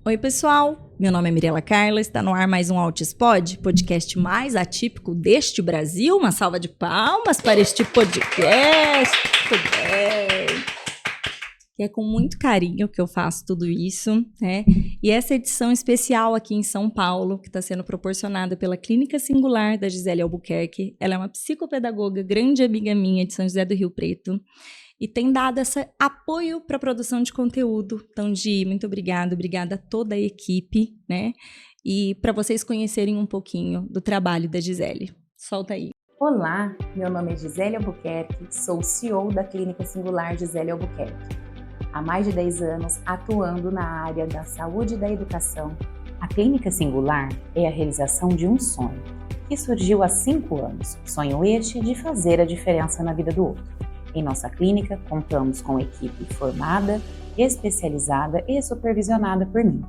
Oi, pessoal! Meu nome é Mirela Carla, está no ar mais um AutisPod, podcast mais atípico deste Brasil. Uma salva de palmas para este podcast. Muito bem! E é com muito carinho que eu faço tudo isso, né? E essa edição especial aqui em São Paulo, que está sendo proporcionada pela Clínica Singular da Gisele Albuquerque. Ela é uma psicopedagoga, grande amiga minha de São José do Rio Preto. E tem dado esse apoio para a produção de conteúdo. Então, Gi, muito obrigada a toda a equipe, né? E para vocês conhecerem um pouquinho do trabalho da Gisele. Solta aí. Olá, meu nome é Gisele Albuquerque, sou CEO da Clínica Singular Gisele Albuquerque. Há mais de 10 anos atuando na área da saúde e da educação. A Clínica Singular é a realização de um sonho, que surgiu há 5 anos. Sonho este de fazer a diferença na vida do outro. Em nossa clínica, contamos com equipe formada, especializada e supervisionada por mim.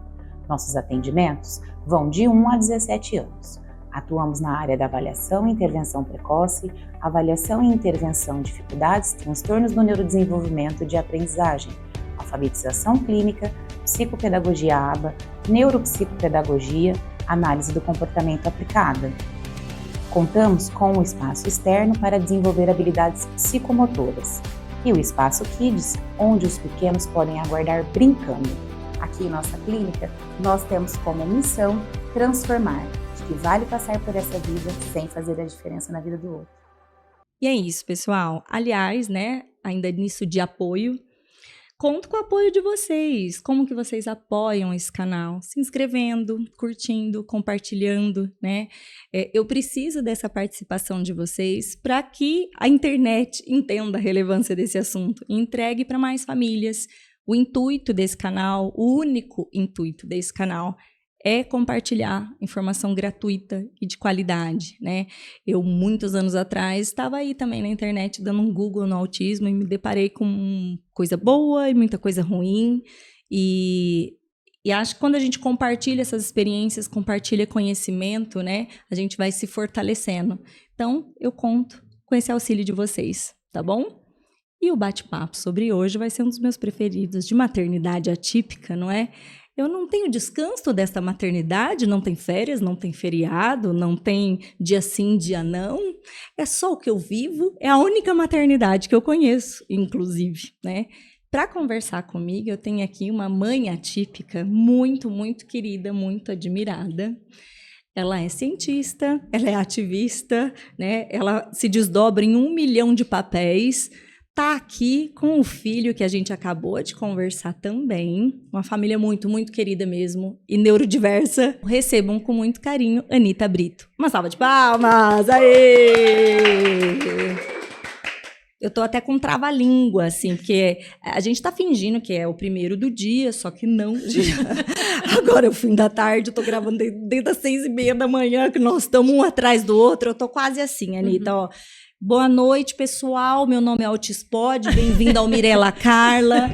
Nossos atendimentos vão de 1 a 17 anos. Atuamos na área da avaliação e intervenção precoce, avaliação e intervenção de dificuldades, transtornos do neurodesenvolvimento e de aprendizagem, alfabetização clínica, psicopedagogia ABA, neuropsicopedagogia, análise do comportamento aplicada. Contamos com um espaço externo para desenvolver habilidades psicomotoras e o espaço Kids, onde os pequenos podem aguardar brincando. Aqui em nossa clínica, nós temos como missão transformar, de que vale passar por essa vida sem fazer a diferença na vida do outro. E é isso, pessoal. Aliás, né, ainda nisso de apoio, conto com o apoio de vocês. Como que vocês apoiam esse canal? Se inscrevendo, curtindo, compartilhando, né? Eu preciso dessa participação de vocês para que a internet entenda a relevância desse assunto e entregue para mais famílias. O intuito desse canal, o único intuito desse canal é compartilhar informação gratuita e de qualidade, né? Eu, muitos anos atrás, estava aí também na internet dando um Google no autismo e me deparei com coisa boa e muita coisa ruim. E acho que quando a gente compartilha essas experiências, compartilha conhecimento, né? A gente vai se fortalecendo. Então, eu conto com esse auxílio de vocês, tá bom? E o bate-papo sobre hoje vai ser um dos meus preferidos, de maternidade atípica, não é? Eu não tenho descanso desta maternidade, não tem férias, não tem feriado, não tem dia sim, dia não. É só o que eu vivo, é a única maternidade que eu conheço, inclusive, né? Para conversar comigo, eu tenho aqui uma mãe atípica muito, muito querida, muito admirada. Ela é cientista, ela é ativista, né? Ela se desdobra em 1 milhão de papéis. Tá aqui com o filho que a gente acabou de conversar também. Uma família muito, muito querida mesmo e neurodiversa. Recebam com muito carinho Anitta Brito. Uma salva de palmas! Aê! Eu tô até com trava-língua, assim, porque a gente tá fingindo que é o primeiro do dia, só que não. Agora é o fim da tarde, eu tô gravando desde as 6h30 da manhã, que nós estamos um atrás do outro. Eu tô quase assim, Anitta, ó. Boa noite, pessoal. Meu nome é AutisPod. Bem-vindo ao Mirela Carla.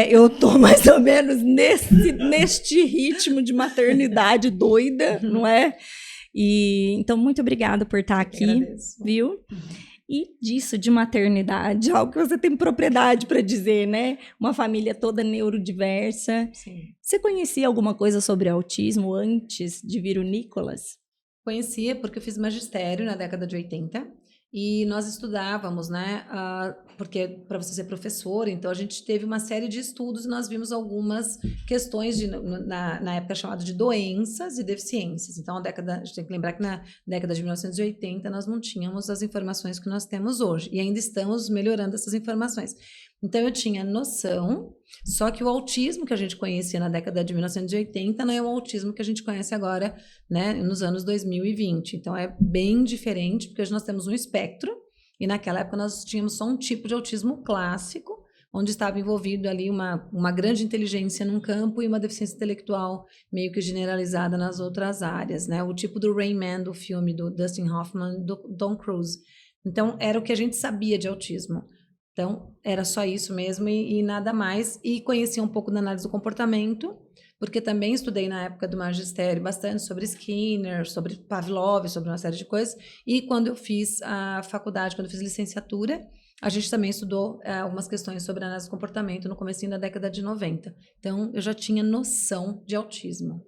Eu tô mais ou menos neste ritmo de maternidade doida, não é? E então, muito obrigada por estar aqui, viu? E disso, de maternidade, algo que você tem propriedade para dizer, né? Uma família toda neurodiversa. Sim. Você conhecia alguma coisa sobre autismo antes de vir o Nicolas? Conhecia porque eu fiz magistério na década de 80 e nós estudávamos, né? Porque para você ser professor, então a gente teve uma série de estudos e nós vimos algumas questões na época chamada de doenças e deficiências. Então, a gente tem que lembrar que na década de 1980 nós não tínhamos as informações que nós temos hoje e ainda estamos melhorando essas informações. Então, eu tinha noção, só que o autismo que a gente conhecia na década de 1980 não é o autismo que a gente conhece agora, né, nos anos 2020. Então, é bem diferente, porque hoje nós temos um espectro, e naquela época nós tínhamos só um tipo de autismo clássico, onde estava envolvido ali uma grande inteligência num campo e uma deficiência intelectual meio que generalizada nas outras áreas, né? O tipo do Rain Man, do filme do Dustin Hoffman, do Tom Cruise. Então, era o que a gente sabia de autismo. Então, era só isso mesmo e nada mais. E conhecia um pouco da análise do comportamento, porque também estudei na época do magistério bastante sobre Skinner, sobre Pavlov, sobre uma série de coisas. E quando eu fiz a faculdade, quando eu fiz licenciatura, a gente também estudou algumas questões sobre análise do comportamento no comecinho da década de 90. Então, eu já tinha noção de autismo.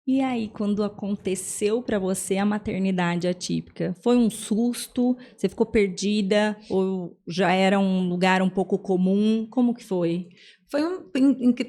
E aí, quando aconteceu para você a maternidade atípica, foi um susto? Você ficou perdida? Ou já era um lugar um pouco comum? Como que foi? Foi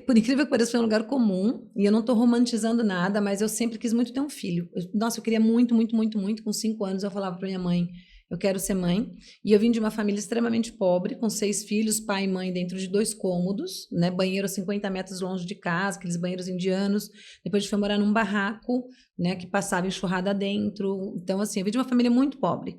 por incrível que pareça, foi um lugar comum, e eu não estou romantizando nada, mas eu sempre quis muito ter um filho. Nossa, eu queria muito, muito, muito, muito. Com 5 anos eu falava para minha mãe, eu quero ser mãe. E eu vim de uma família extremamente pobre, com 6 filhos, pai e mãe dentro de 2 cômodos, né? Banheiro a 50 metros longe de casa, aqueles banheiros indianos. Depois a gente foi morar num barraco, né? Que passava enxurrada dentro. Então, assim, eu vim de uma família muito pobre.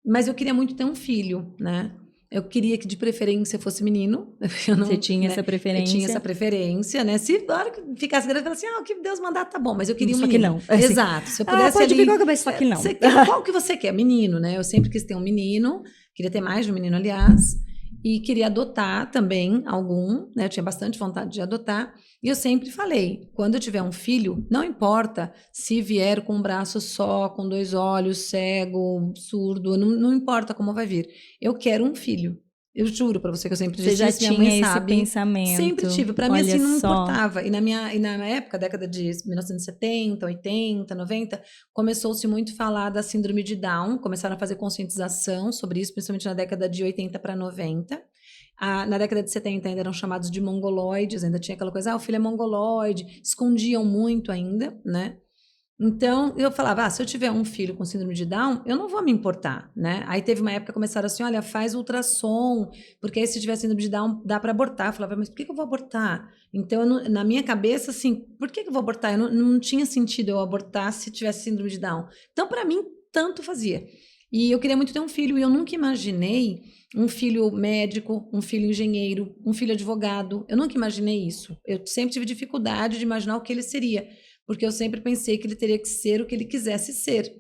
Mas eu queria muito ter um filho, né? Eu queria que de preferência fosse menino. Você tinha essa preferência? Eu tinha essa preferência, né? Se na hora que ficasse grande, eu falava assim, o que Deus mandar tá bom, mas eu queria um menino. Só que não. Exato. Se eu pudesse pode ali, vir com a cabeça, só que não. Qual que você quer? Menino, né? Eu sempre quis ter um menino, queria ter mais de um menino, aliás, e queria adotar também algum, né? Eu tinha bastante vontade de adotar. E eu sempre falei, quando eu tiver um filho, não importa se vier com um braço só, com 2 olhos, cego, surdo, não importa como vai vir. Eu quero um filho. Eu juro pra você que eu sempre disse isso. Você já minha mãe tinha esse sabe. pensamento. Sempre tive. Pra mim, assim, não só. importava. E na época, década de 1970, 80, 90, começou-se muito a falar da síndrome de Down. Começaram a fazer conscientização sobre isso, principalmente na década de 80 para 90. Na década de 70 ainda eram chamados de mongoloides, ainda tinha aquela coisa, o filho é mongoloide, escondiam muito ainda, né? Então, eu falava, se eu tiver um filho com síndrome de Down, eu não vou me importar, né? Aí teve uma época que começaram assim, olha, faz ultrassom, porque aí se tiver síndrome de Down, dá para abortar. Eu falava, mas por que eu vou abortar? Então, na minha cabeça, assim, por que eu vou abortar? Eu não tinha sentido eu abortar se tivesse síndrome de Down. Então, para mim, tanto fazia. E eu queria muito ter um filho, e eu nunca imaginei um filho médico, um filho engenheiro, um filho advogado. Eu nunca imaginei isso. Eu sempre tive dificuldade de imaginar o que ele seria, porque eu sempre pensei que ele teria que ser o que ele quisesse ser.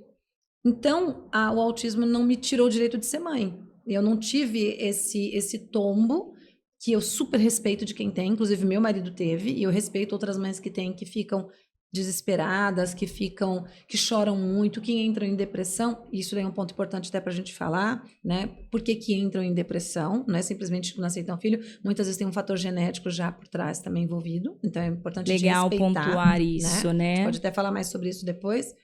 Então, o autismo não me tirou o direito de ser mãe. Eu não tive esse tombo, que eu super respeito de quem tem, inclusive meu marido teve, e eu respeito outras mães que têm, que ficam desesperadas, que choram muito, que entram em depressão. Isso é um ponto importante até para a gente falar, né? Por que entram em depressão? Não é simplesmente que não aceitam filho. Muitas vezes tem um fator genético já por trás também envolvido. Então é importante legal pontuar isso, né? A gente pode até falar mais sobre isso depois.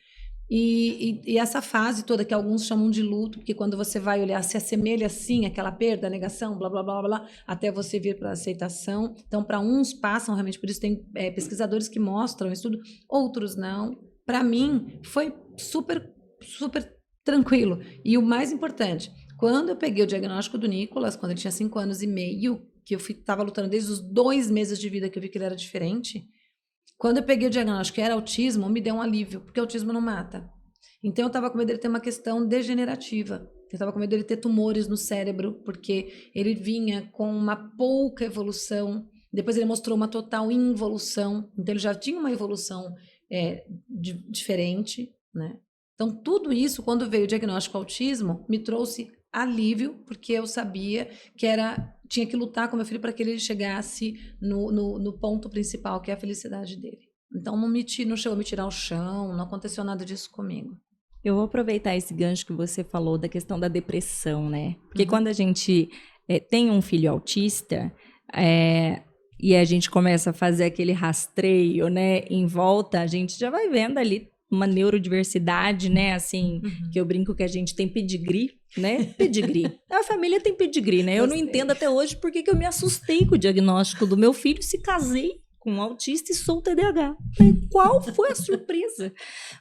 E essa fase toda que alguns chamam de luto, porque quando você vai olhar, se assemelha assim, aquela perda, a negação, blá, blá, blá, blá, até você vir para a aceitação. Então, para uns passam realmente por isso, tem pesquisadores que mostram estudo, outros não. Para mim, foi super, super tranquilo. E o mais importante, quando eu peguei o diagnóstico do Nicolas, quando ele tinha 5 anos e meio, que eu estava lutando desde os 2 meses de vida que eu vi que ele era diferente, quando eu peguei o diagnóstico que era autismo, me deu um alívio, porque autismo não mata. Então, eu estava com medo dele ter uma questão degenerativa. Eu estava com medo dele ter tumores no cérebro, porque ele vinha com uma pouca evolução. Depois ele mostrou uma total involução. Então, ele já tinha uma evolução diferente, né? Então, tudo isso, quando veio o diagnóstico autismo, me trouxe alívio, porque eu sabia que tinha que lutar com meu filho para que ele chegasse no ponto principal, que é a felicidade dele. Então, não chegou a me tirar o chão, não aconteceu nada disso comigo. Eu vou aproveitar esse gancho que você falou da questão da depressão, né? Porque quando a gente tem um filho autista, e a gente começa a fazer aquele rastreio, né, em volta, a gente já vai vendo ali uma neurodiversidade, né, assim, que eu brinco que a gente tem pedigree, né, pedigree. A família tem pedigree, né? Eu não entendo até hoje por que eu me assustei com o diagnóstico do meu filho, se casei com um autista e sou TDAH. Qual foi a surpresa?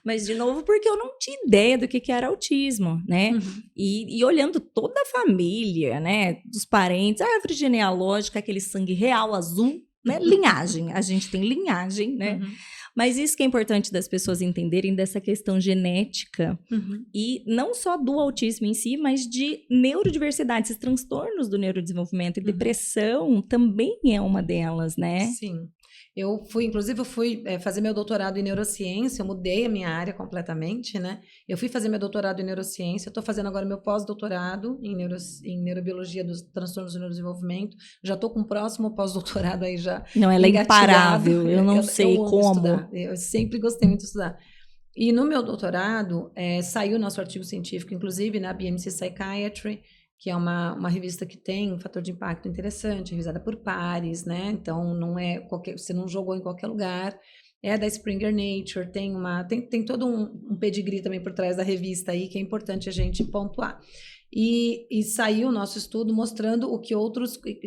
Mas, de novo, porque eu não tinha ideia do que era autismo, né? E olhando toda a família, né, dos parentes, a árvore genealógica, aquele sangue real azul, né, linhagem, a gente tem linhagem, né? Mas isso que é importante das pessoas entenderem dessa questão genética e não só do autismo em si, mas de neurodiversidade, esses transtornos do neurodesenvolvimento e depressão também é uma delas, né? Sim. Eu fui fazer meu doutorado em neurociência, eu mudei a minha área completamente, né? Eu fui fazer meu doutorado em neurociência, estou fazendo agora meu pós-doutorado em neurobiologia dos transtornos do neurodesenvolvimento, já estou com o próximo pós-doutorado aí já. Não, ela é imparável, eu não sei como. Estudar. Eu sempre gostei muito de estudar. E no meu doutorado, saiu nosso artigo científico, inclusive na BMC Psychiatry, que é uma revista que tem um fator de impacto interessante, revisada por pares, né? Então, não é você não jogou em qualquer lugar. É da Springer Nature, tem todo um pedigree também por trás da revista aí, que é importante a gente pontuar. E saiu o nosso estudo mostrando o que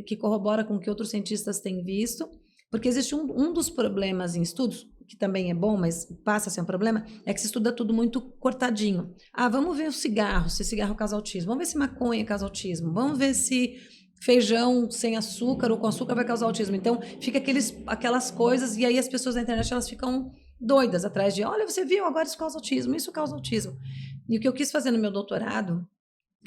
que corrobora com o que outros cientistas têm visto, porque existe um dos problemas em estudos, que também é bom, mas passa a ser um problema, é que se estuda tudo muito cortadinho. Vamos ver o cigarro, se cigarro causa autismo. Vamos ver se maconha causa autismo. Vamos ver se feijão sem açúcar ou com açúcar vai causar autismo. Então, fica aquelas coisas, e aí as pessoas na internet elas ficam doidas atrás de, olha, você viu, agora isso causa autismo, isso causa autismo. E o que eu quis fazer no meu doutorado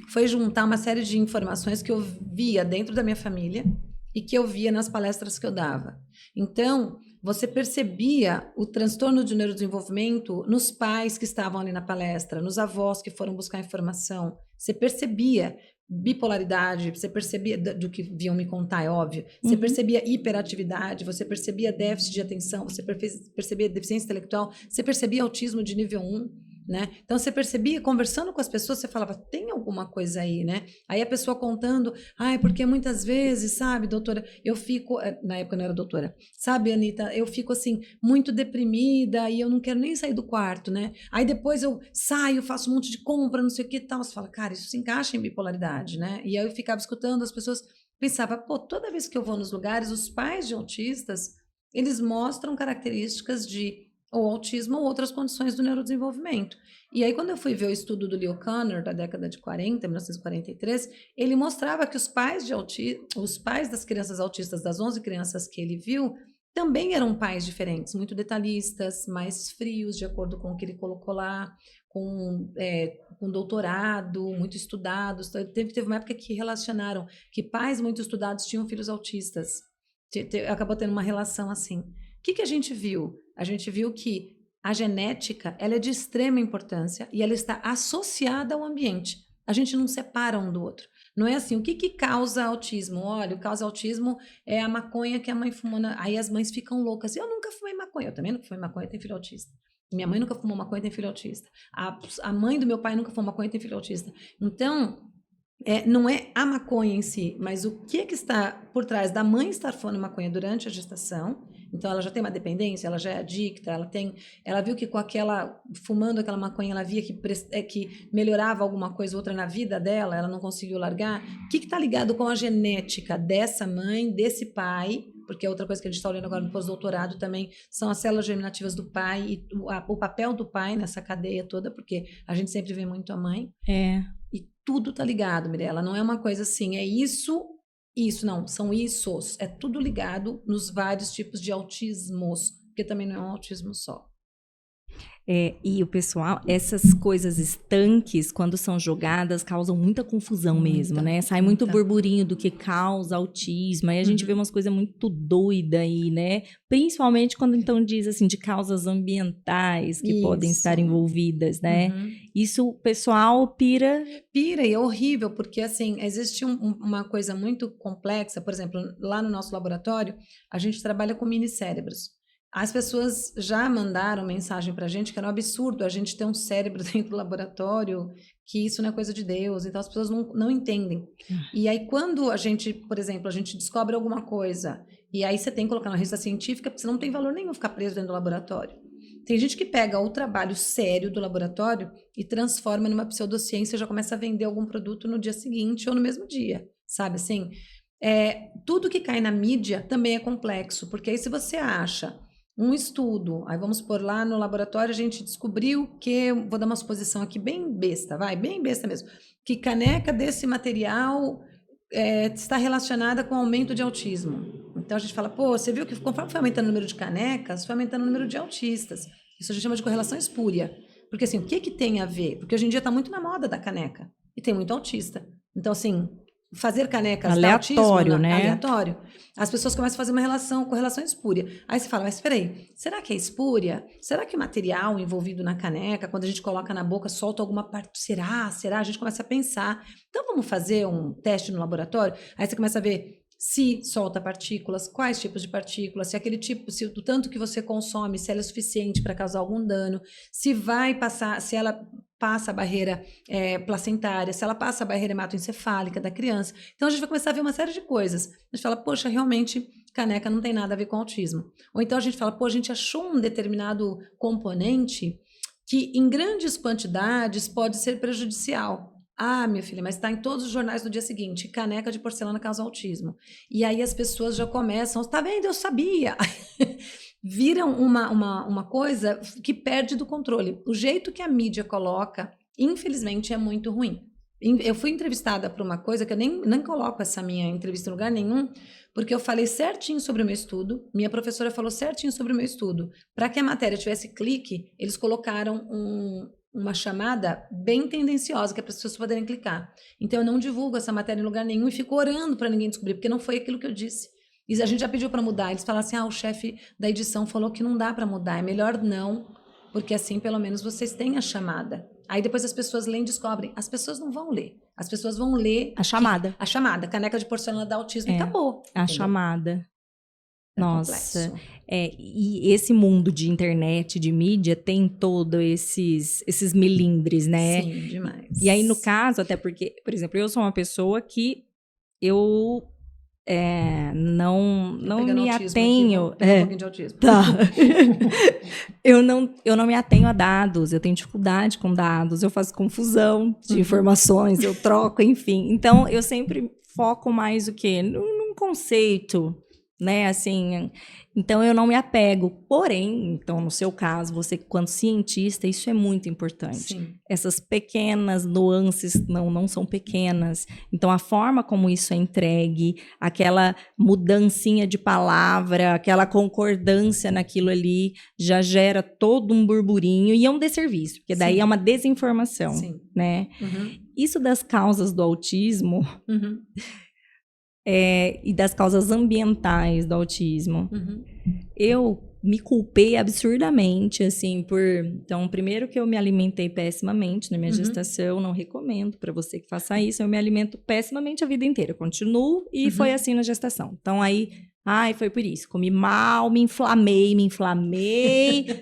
foi juntar uma série de informações que eu via dentro da minha família e que eu via nas palestras que eu dava. Então, você percebia o transtorno de neurodesenvolvimento nos pais que estavam ali na palestra, nos avós que foram buscar informação. Você percebia bipolaridade, você percebia do que vinham me contar, é óbvio. Você percebia hiperatividade, você percebia déficit de atenção, você percebia deficiência intelectual, você percebia autismo de nível 1. Né? Então você percebia, conversando com as pessoas, você falava, tem alguma coisa aí, né? Aí a pessoa contando, porque muitas vezes, sabe, doutora, eu fico, na época eu não era doutora, sabe, Anitta, eu fico assim, muito deprimida e eu não quero nem sair do quarto, né? Aí depois eu saio, faço um monte de compra, não sei o que e tal. Você fala, cara, isso se encaixa em bipolaridade, né? E aí eu ficava escutando as pessoas, pensava, toda vez que eu vou nos lugares, os pais de autistas, eles mostram características de ou autismo ou outras condições do neurodesenvolvimento. E aí, quando eu fui ver o estudo do Leo Kanner, da década de 40, 1943, ele mostrava que os pais das crianças autistas, das 11 crianças que ele viu, também eram pais diferentes, muito detalhistas, mais frios, de acordo com o que ele colocou lá, com doutorado, muito estudados. Teve uma época que relacionaram que pais muito estudados tinham filhos autistas. Acabou tendo uma relação assim. O que a gente viu? A gente viu que a genética ela é de extrema importância e ela está associada ao ambiente. A gente não separa um do outro. Não é assim, o que causa autismo? Olha, o que causa autismo é a maconha que a mãe fumou. Aí as mães ficam loucas. Eu nunca fumei maconha. Eu também nunca fumei maconha, tenho filho autista. Minha mãe nunca fumou maconha, tem filho autista. A mãe do meu pai nunca fumou maconha, tem filho autista. Então, não é a maconha em si, mas o que está por trás da mãe estar fumando maconha durante a gestação. Então, ela já tem uma dependência, ela já é adicta, ela viu que fumando aquela maconha, ela via que melhorava alguma coisa ou outra na vida dela, ela não conseguiu largar. O que está ligado com a genética dessa mãe, desse pai? Porque outra coisa que a gente está olhando agora no pós-doutorado também são as células germinativas do pai e o papel do pai nessa cadeia toda, porque a gente sempre vê muito a mãe. E tudo está ligado, Mirella. Não é uma coisa assim, é isso, não, são issos. É tudo ligado nos vários tipos de autismos, porque também não é um autismo só. E o pessoal, essas coisas estanques, quando são jogadas, causam muita confusão mesmo, né? Sai muito burburinho do que causa autismo, aí a gente vê umas coisas muito doidas aí, né? Principalmente quando então diz assim, de causas ambientais que podem estar envolvidas, né? Isso o pessoal pira. Pira, e é horrível, porque assim, existe uma coisa muito complexa, por exemplo, lá no nosso laboratório, a gente trabalha com minicérebros. As pessoas já mandaram mensagem para a gente que era um absurdo a gente ter um cérebro dentro do laboratório, que isso não é coisa de Deus, então as pessoas não entendem. E aí quando a gente, por exemplo, a gente descobre alguma coisa, e aí você tem que colocar na revista científica, porque senão não tem valor nenhum ficar preso dentro do laboratório. Tem gente que pega o trabalho sério do laboratório e transforma numa pseudociência e já começa a vender algum produto no dia seguinte ou no mesmo dia, sabe assim? Tudo que cai na mídia também é complexo, porque aí se você acha um estudo, aí vamos por lá no laboratório, a gente descobriu que, vou dar uma suposição aqui bem besta, bem besta mesmo, que caneca desse material está relacionada com aumento de autismo. Então a gente fala, você viu que conforme foi aumentando o número de canecas, foi aumentando o número de autistas. Isso a gente chama de correlação espúria. Porque assim, o que tem a ver? Porque hoje em dia está muito na moda da caneca, e tem muito autista. Então assim, fazer canecas aleatório, né? Aleatório. As pessoas começam a fazer uma correlação espúria. Aí você fala, mas espera, será que é espúria? Será que o material envolvido na caneca, quando a gente coloca na boca, solta alguma parte? Será? A gente começa a pensar. Então vamos fazer um teste no laboratório? Aí você começa a ver se solta partículas, quais tipos de partículas, se aquele tipo, se do tanto que você consome, se ela é suficiente para causar algum dano, se vai passar, se ela passa a barreira placentária, se ela passa a barreira hematoencefálica da criança. Então, a gente vai começar a ver uma série de coisas. A gente fala, poxa, realmente, caneca não tem nada a ver com autismo. Ou então a gente fala, pô, a gente achou um determinado componente que em grandes quantidades pode ser prejudicial. Ah, minha filha, mas está em todos os jornais no dia seguinte, caneca de porcelana causa autismo. E aí as pessoas já começam, tá vendo, eu sabia. Viram uma coisa que perde do controle. O jeito que a mídia coloca, infelizmente, é muito ruim. Eu fui entrevistada por uma coisa que eu nem coloco essa minha entrevista em lugar nenhum, porque eu falei certinho sobre o meu estudo, minha professora falou certinho sobre o meu estudo. Para que a matéria tivesse clique, eles colocaram uma chamada bem tendenciosa, que é para as pessoas poderem clicar. Então, eu não divulgo essa matéria em lugar nenhum e fico orando para ninguém descobrir, porque não foi aquilo que eu disse. E a gente já pediu para mudar. Eles falaram assim, o chefe da edição falou que não dá para mudar, é melhor não, porque assim, pelo menos, vocês têm a chamada. Aí depois as pessoas leem e descobrem. As pessoas não vão ler. As pessoas vão ler... A chamada. A chamada. Caneca de porcelana dá autismo e acabou. A entendeu? chamada. É Nossa. complexo. E esse mundo de internet, de mídia, tem todos esses melindres, né? Sim, demais. E aí, no caso, até porque, por exemplo, eu sou uma pessoa que eu não me atenho. Aqui, um pouquinho de autismo. Tá. eu não me atenho a dados, eu tenho dificuldade com dados, eu faço confusão de informações, eu troco, enfim. Então, eu sempre foco mais o quê? Num conceito, né? Assim, então eu não me apego. Porém, então, no seu caso, você, quando cientista, isso é muito importante. Sim. Essas pequenas nuances não são pequenas. Então, a forma como isso é entregue, aquela mudancinha de palavra, aquela concordância naquilo ali, já gera todo um burburinho e é um desserviço, porque daí Sim. é uma desinformação, Sim. né? Uhum. Isso das causas do autismo Uhum. e das causas ambientais do autismo, eu me culpei absurdamente, assim, Então, primeiro que eu me alimentei pessimamente na minha gestação, não recomendo para você que faça isso, eu me alimento pessimamente a vida inteira, eu continuo e foi assim na gestação. Então, aí, foi por isso, comi mal, me inflamei,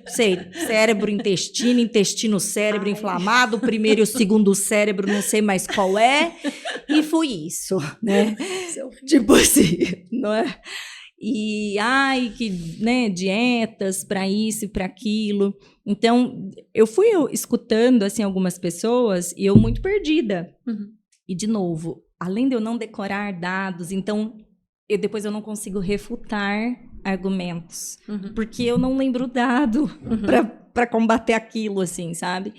sei, cérebro, intestino, cérebro inflamado, o primeiro e o segundo cérebro, não sei mais qual é, e foi isso, né? Tipo assim, não é? E, né, dietas para isso e para aquilo. Então, eu fui escutando, assim, algumas pessoas e eu muito perdida. E, de novo, além de eu não decorar dados, então, depois eu não consigo refutar argumentos. Porque eu não lembro o dado para combater aquilo, assim, sabe?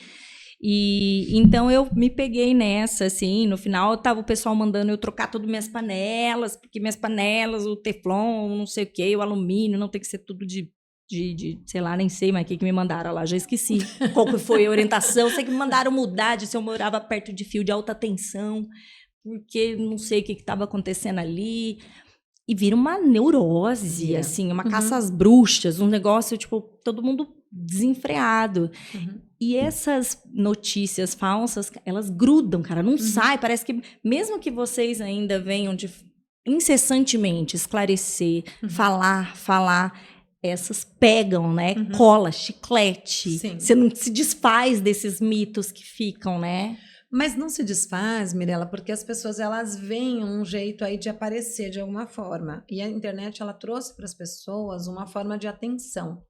E então eu me peguei nessa, assim, no final tava o pessoal mandando eu trocar todas minhas panelas, porque minhas panelas, o teflon, não sei o que, o alumínio, não tem que ser tudo de sei lá, nem sei mais o que me mandaram lá, já esqueci qual que foi a orientação, sei que me mandaram mudar de se eu morava perto de fio de alta tensão, porque não sei o que estava acontecendo ali, e vira uma neurose, assim, uma caça às bruxas, um negócio, tipo, todo mundo desenfreado. E essas notícias falsas, elas grudam, cara, não sai, parece que mesmo que vocês ainda venham incessantemente esclarecer, falar, essas pegam, né? Cola, chiclete. Sim. Você não se desfaz desses mitos que ficam, né? Mas não se desfaz, Mirella, porque as pessoas elas veem um jeito aí de aparecer de alguma forma. E a internet ela trouxe para as pessoas uma forma de atenção.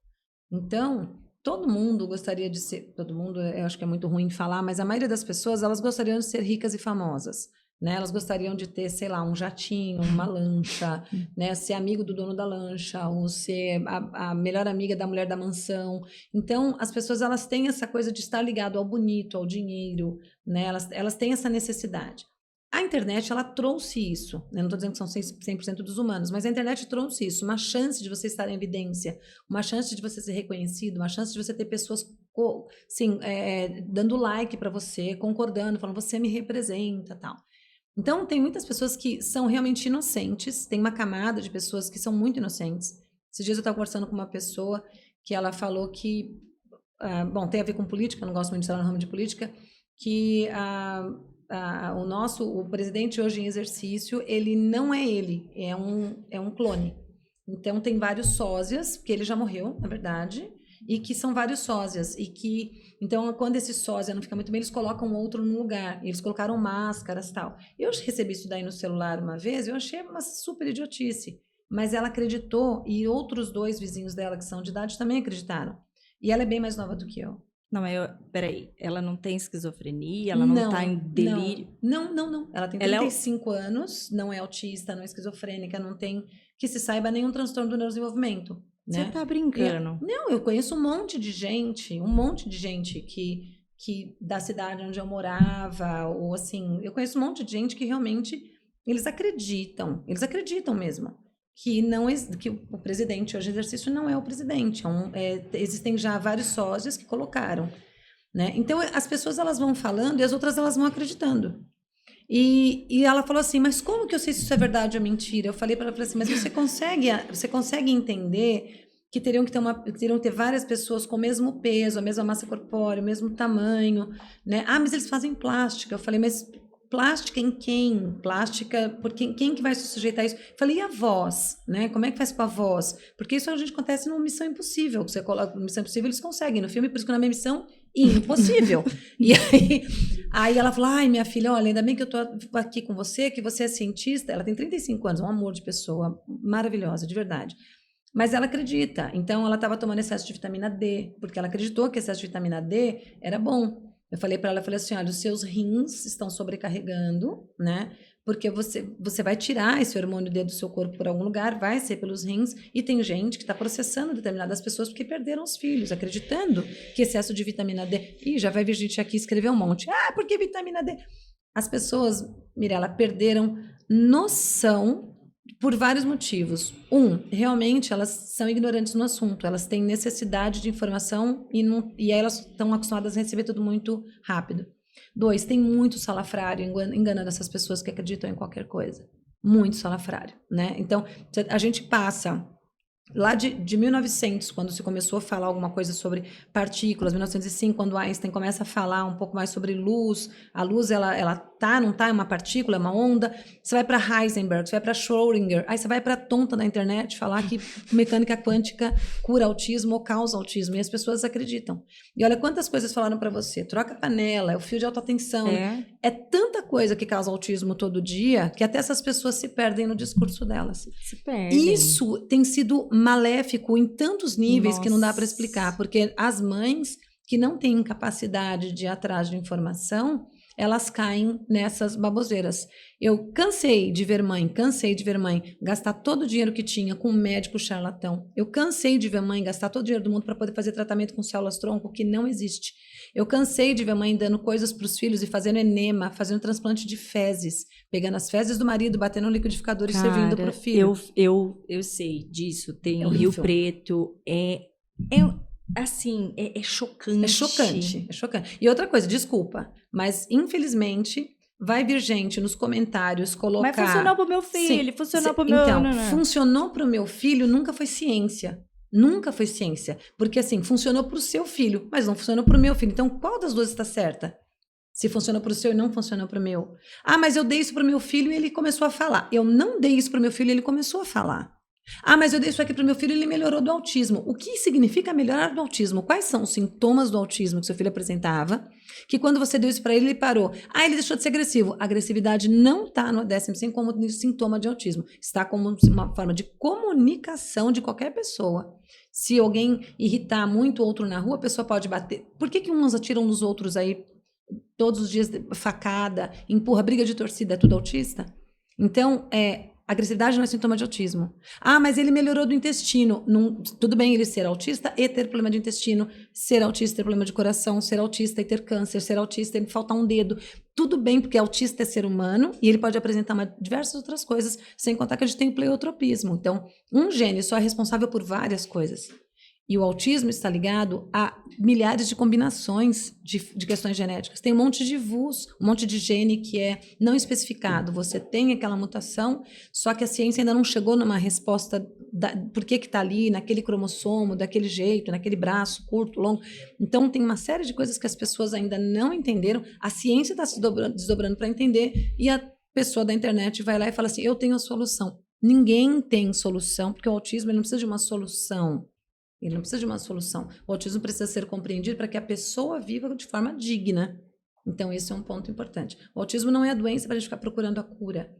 Então, todo mundo gostaria de ser, todo mundo, eu acho que é muito ruim falar, mas a maioria das pessoas, elas gostariam de ser ricas e famosas, né? Elas gostariam de ter, sei lá, um jatinho, uma lancha, né? Ser amigo do dono da lancha, ou ser a melhor amiga da mulher da mansão. Então, as pessoas, elas têm essa coisa de estar ligado ao bonito, ao dinheiro, né? Elas têm essa necessidade. A internet, ela trouxe isso, né? Não estou dizendo que são 100% dos humanos, mas a internet trouxe isso, uma chance de você estar em evidência, uma chance de você ser reconhecido, uma chance de você ter pessoas assim, dando like para você, concordando, falando, você me representa, tal. Então, tem muitas pessoas que são realmente inocentes, tem uma camada de pessoas que são muito inocentes. Esses dias eu estava conversando com uma pessoa que ela falou que, bom, tem a ver com política, eu não gosto muito de estar no ramo de política, que o presidente hoje em exercício, ele não é ele, é um clone. Então, tem vários sósias, porque ele já morreu, na verdade, e que são vários sósias, e que, então, quando esse sósia não fica muito bem, eles colocam outro no lugar, eles colocaram máscaras e tal. Eu recebi isso daí no celular uma vez, eu achei uma super idiotice, mas ela acreditou, e outros 2 vizinhos dela, que são de idade, também acreditaram. E ela é bem mais nova do que eu. Não, peraí, ela não tem esquizofrenia, ela não tá em delírio? Não. Ela tem Ela 35 anos, não é autista, não é esquizofrênica, não tem, que se saiba, nenhum transtorno do neurodesenvolvimento. Você Né? tá brincando? Não, eu conheço um monte de gente que da cidade onde eu morava, ou assim, eu conheço um monte de gente que realmente eles acreditam mesmo que que o presidente hoje em exercício não é o presidente, existem já vários sócios que colocaram, né? Então as pessoas elas vão falando e as outras elas vão acreditando. E ela falou assim, mas como que eu sei se isso é verdade ou mentira? Eu falei para ela assim, mas você consegue entender que teriam que ter várias pessoas com o mesmo peso, a mesma massa corpórea, o mesmo tamanho, né? Ah, mas eles fazem plástica. Eu falei, mas plástica em quem? Plástica, porque quem que vai se sujeitar a isso? Eu falei, e a voz, né? Como é que faz com a voz? Porque isso a gente acontece numa Missão Impossível. Você coloca Missão Impossível, eles conseguem. No filme, por isso que o nome é Missão Impossível. E aí ela falou, ai, minha filha, olha, ainda bem que eu tô aqui com você, que você é cientista. Ela tem 35 anos, um amor de pessoa, maravilhosa, de verdade. Mas ela acredita. Então, ela estava tomando excesso de vitamina D, porque ela acreditou que excesso de vitamina D era bom. Eu falei para ela, eu falei assim, olha, os seus rins estão sobrecarregando, né? Porque você vai tirar esse hormônio D do seu corpo por algum lugar, vai ser pelos rins, e tem gente que está processando determinadas pessoas porque perderam os filhos, acreditando que excesso de vitamina D... Ih, já vai vir gente aqui escrever um monte. Ah, por que vitamina D? As pessoas, Mirella, perderam noção por vários motivos. Realmente elas são ignorantes no assunto, elas têm necessidade de informação e aí elas estão acostumadas a receber tudo muito rápido. 2, tem muito salafrário enganando essas pessoas que acreditam em qualquer coisa. Muito salafrário, né? Então, a gente passa lá de 1900, quando se começou a falar alguma coisa sobre partículas, 1905, quando Einstein começa a falar um pouco mais sobre luz, a luz, ela não tá, é uma partícula, é uma onda. Você vai para Heisenberg, você vai para Schrödinger, aí você vai para tonta na internet falar que mecânica quântica cura autismo ou causa autismo, e as pessoas acreditam. E olha quantas coisas falaram para você, troca a panela, é o fio de alta tensão, é tanta coisa que causa autismo todo dia, que até essas pessoas se perdem no discurso delas. Se perdem. Isso tem sido maléfico em tantos níveis que não dá para explicar, porque as mães que não têm capacidade de ir atrás de informação, elas caem nessas baboseiras. Eu cansei de ver mãe gastar todo o dinheiro que tinha com um médico charlatão. Eu cansei de ver mãe gastar todo o dinheiro do mundo para poder fazer tratamento com células-tronco, que não existe. Eu cansei de ver mãe dando coisas para os filhos e fazendo enema, fazendo transplante de fezes, pegando as fezes do marido, batendo no liquidificador e servindo para o filho. Eu sei disso. Tem Rio Preto. Assim, é chocante. É chocante. E outra coisa, desculpa, mas infelizmente vai vir gente nos comentários colocar... Mas funcionou pro meu filho, funcionou pro meu filho nunca foi ciência. Nunca foi ciência. Porque assim, funcionou pro seu filho, mas não funcionou pro meu filho. Então, qual das duas está certa? Se funcionou pro seu e não funcionou pro meu. Ah, mas eu dei isso pro meu filho e ele começou a falar. Eu não dei isso pro meu filho e ele começou a falar. Ah, mas eu dei isso aqui para o meu filho e ele melhorou do autismo. O que significa melhorar do autismo? Quais são os sintomas do autismo que seu filho apresentava? Que quando você deu isso para ele, ele parou. Ah, ele deixou de ser agressivo. A agressividade não está no DSM-5 como sintoma de autismo. Está como uma forma de comunicação de qualquer pessoa. Se alguém irritar muito outro na rua, a pessoa pode bater. Por que uns atiram nos outros aí todos os dias, facada, empurra, briga de torcida, é tudo autista? Então, agressividade não é sintoma de autismo. Ah, mas ele melhorou do intestino. Não, tudo bem ele ser autista e ter problema de intestino, ser autista e ter problema de coração, ser autista e ter câncer, ser autista e faltar um dedo. Tudo bem, porque autista é ser humano e ele pode apresentar diversas outras coisas, sem contar que a gente tem o pleiotropismo. Então, um gene só é responsável por várias coisas. E o autismo está ligado a milhares de combinações de questões genéticas. Tem um monte de VUS, um monte de gene que é não especificado. Você tem aquela mutação, só que a ciência ainda não chegou numa resposta por que está ali, naquele cromossomo, daquele jeito, naquele braço, curto, longo. Então, tem uma série de coisas que as pessoas ainda não entenderam. A ciência está se desdobrando para entender e a pessoa da internet vai lá e fala assim, eu tenho a solução. Ninguém tem solução, porque o autismo ele não precisa de uma solução. Ele não precisa de uma solução. O autismo precisa ser compreendido para que a pessoa viva de forma digna. Então, esse é um ponto importante. O autismo não é a doença para a gente ficar procurando a cura.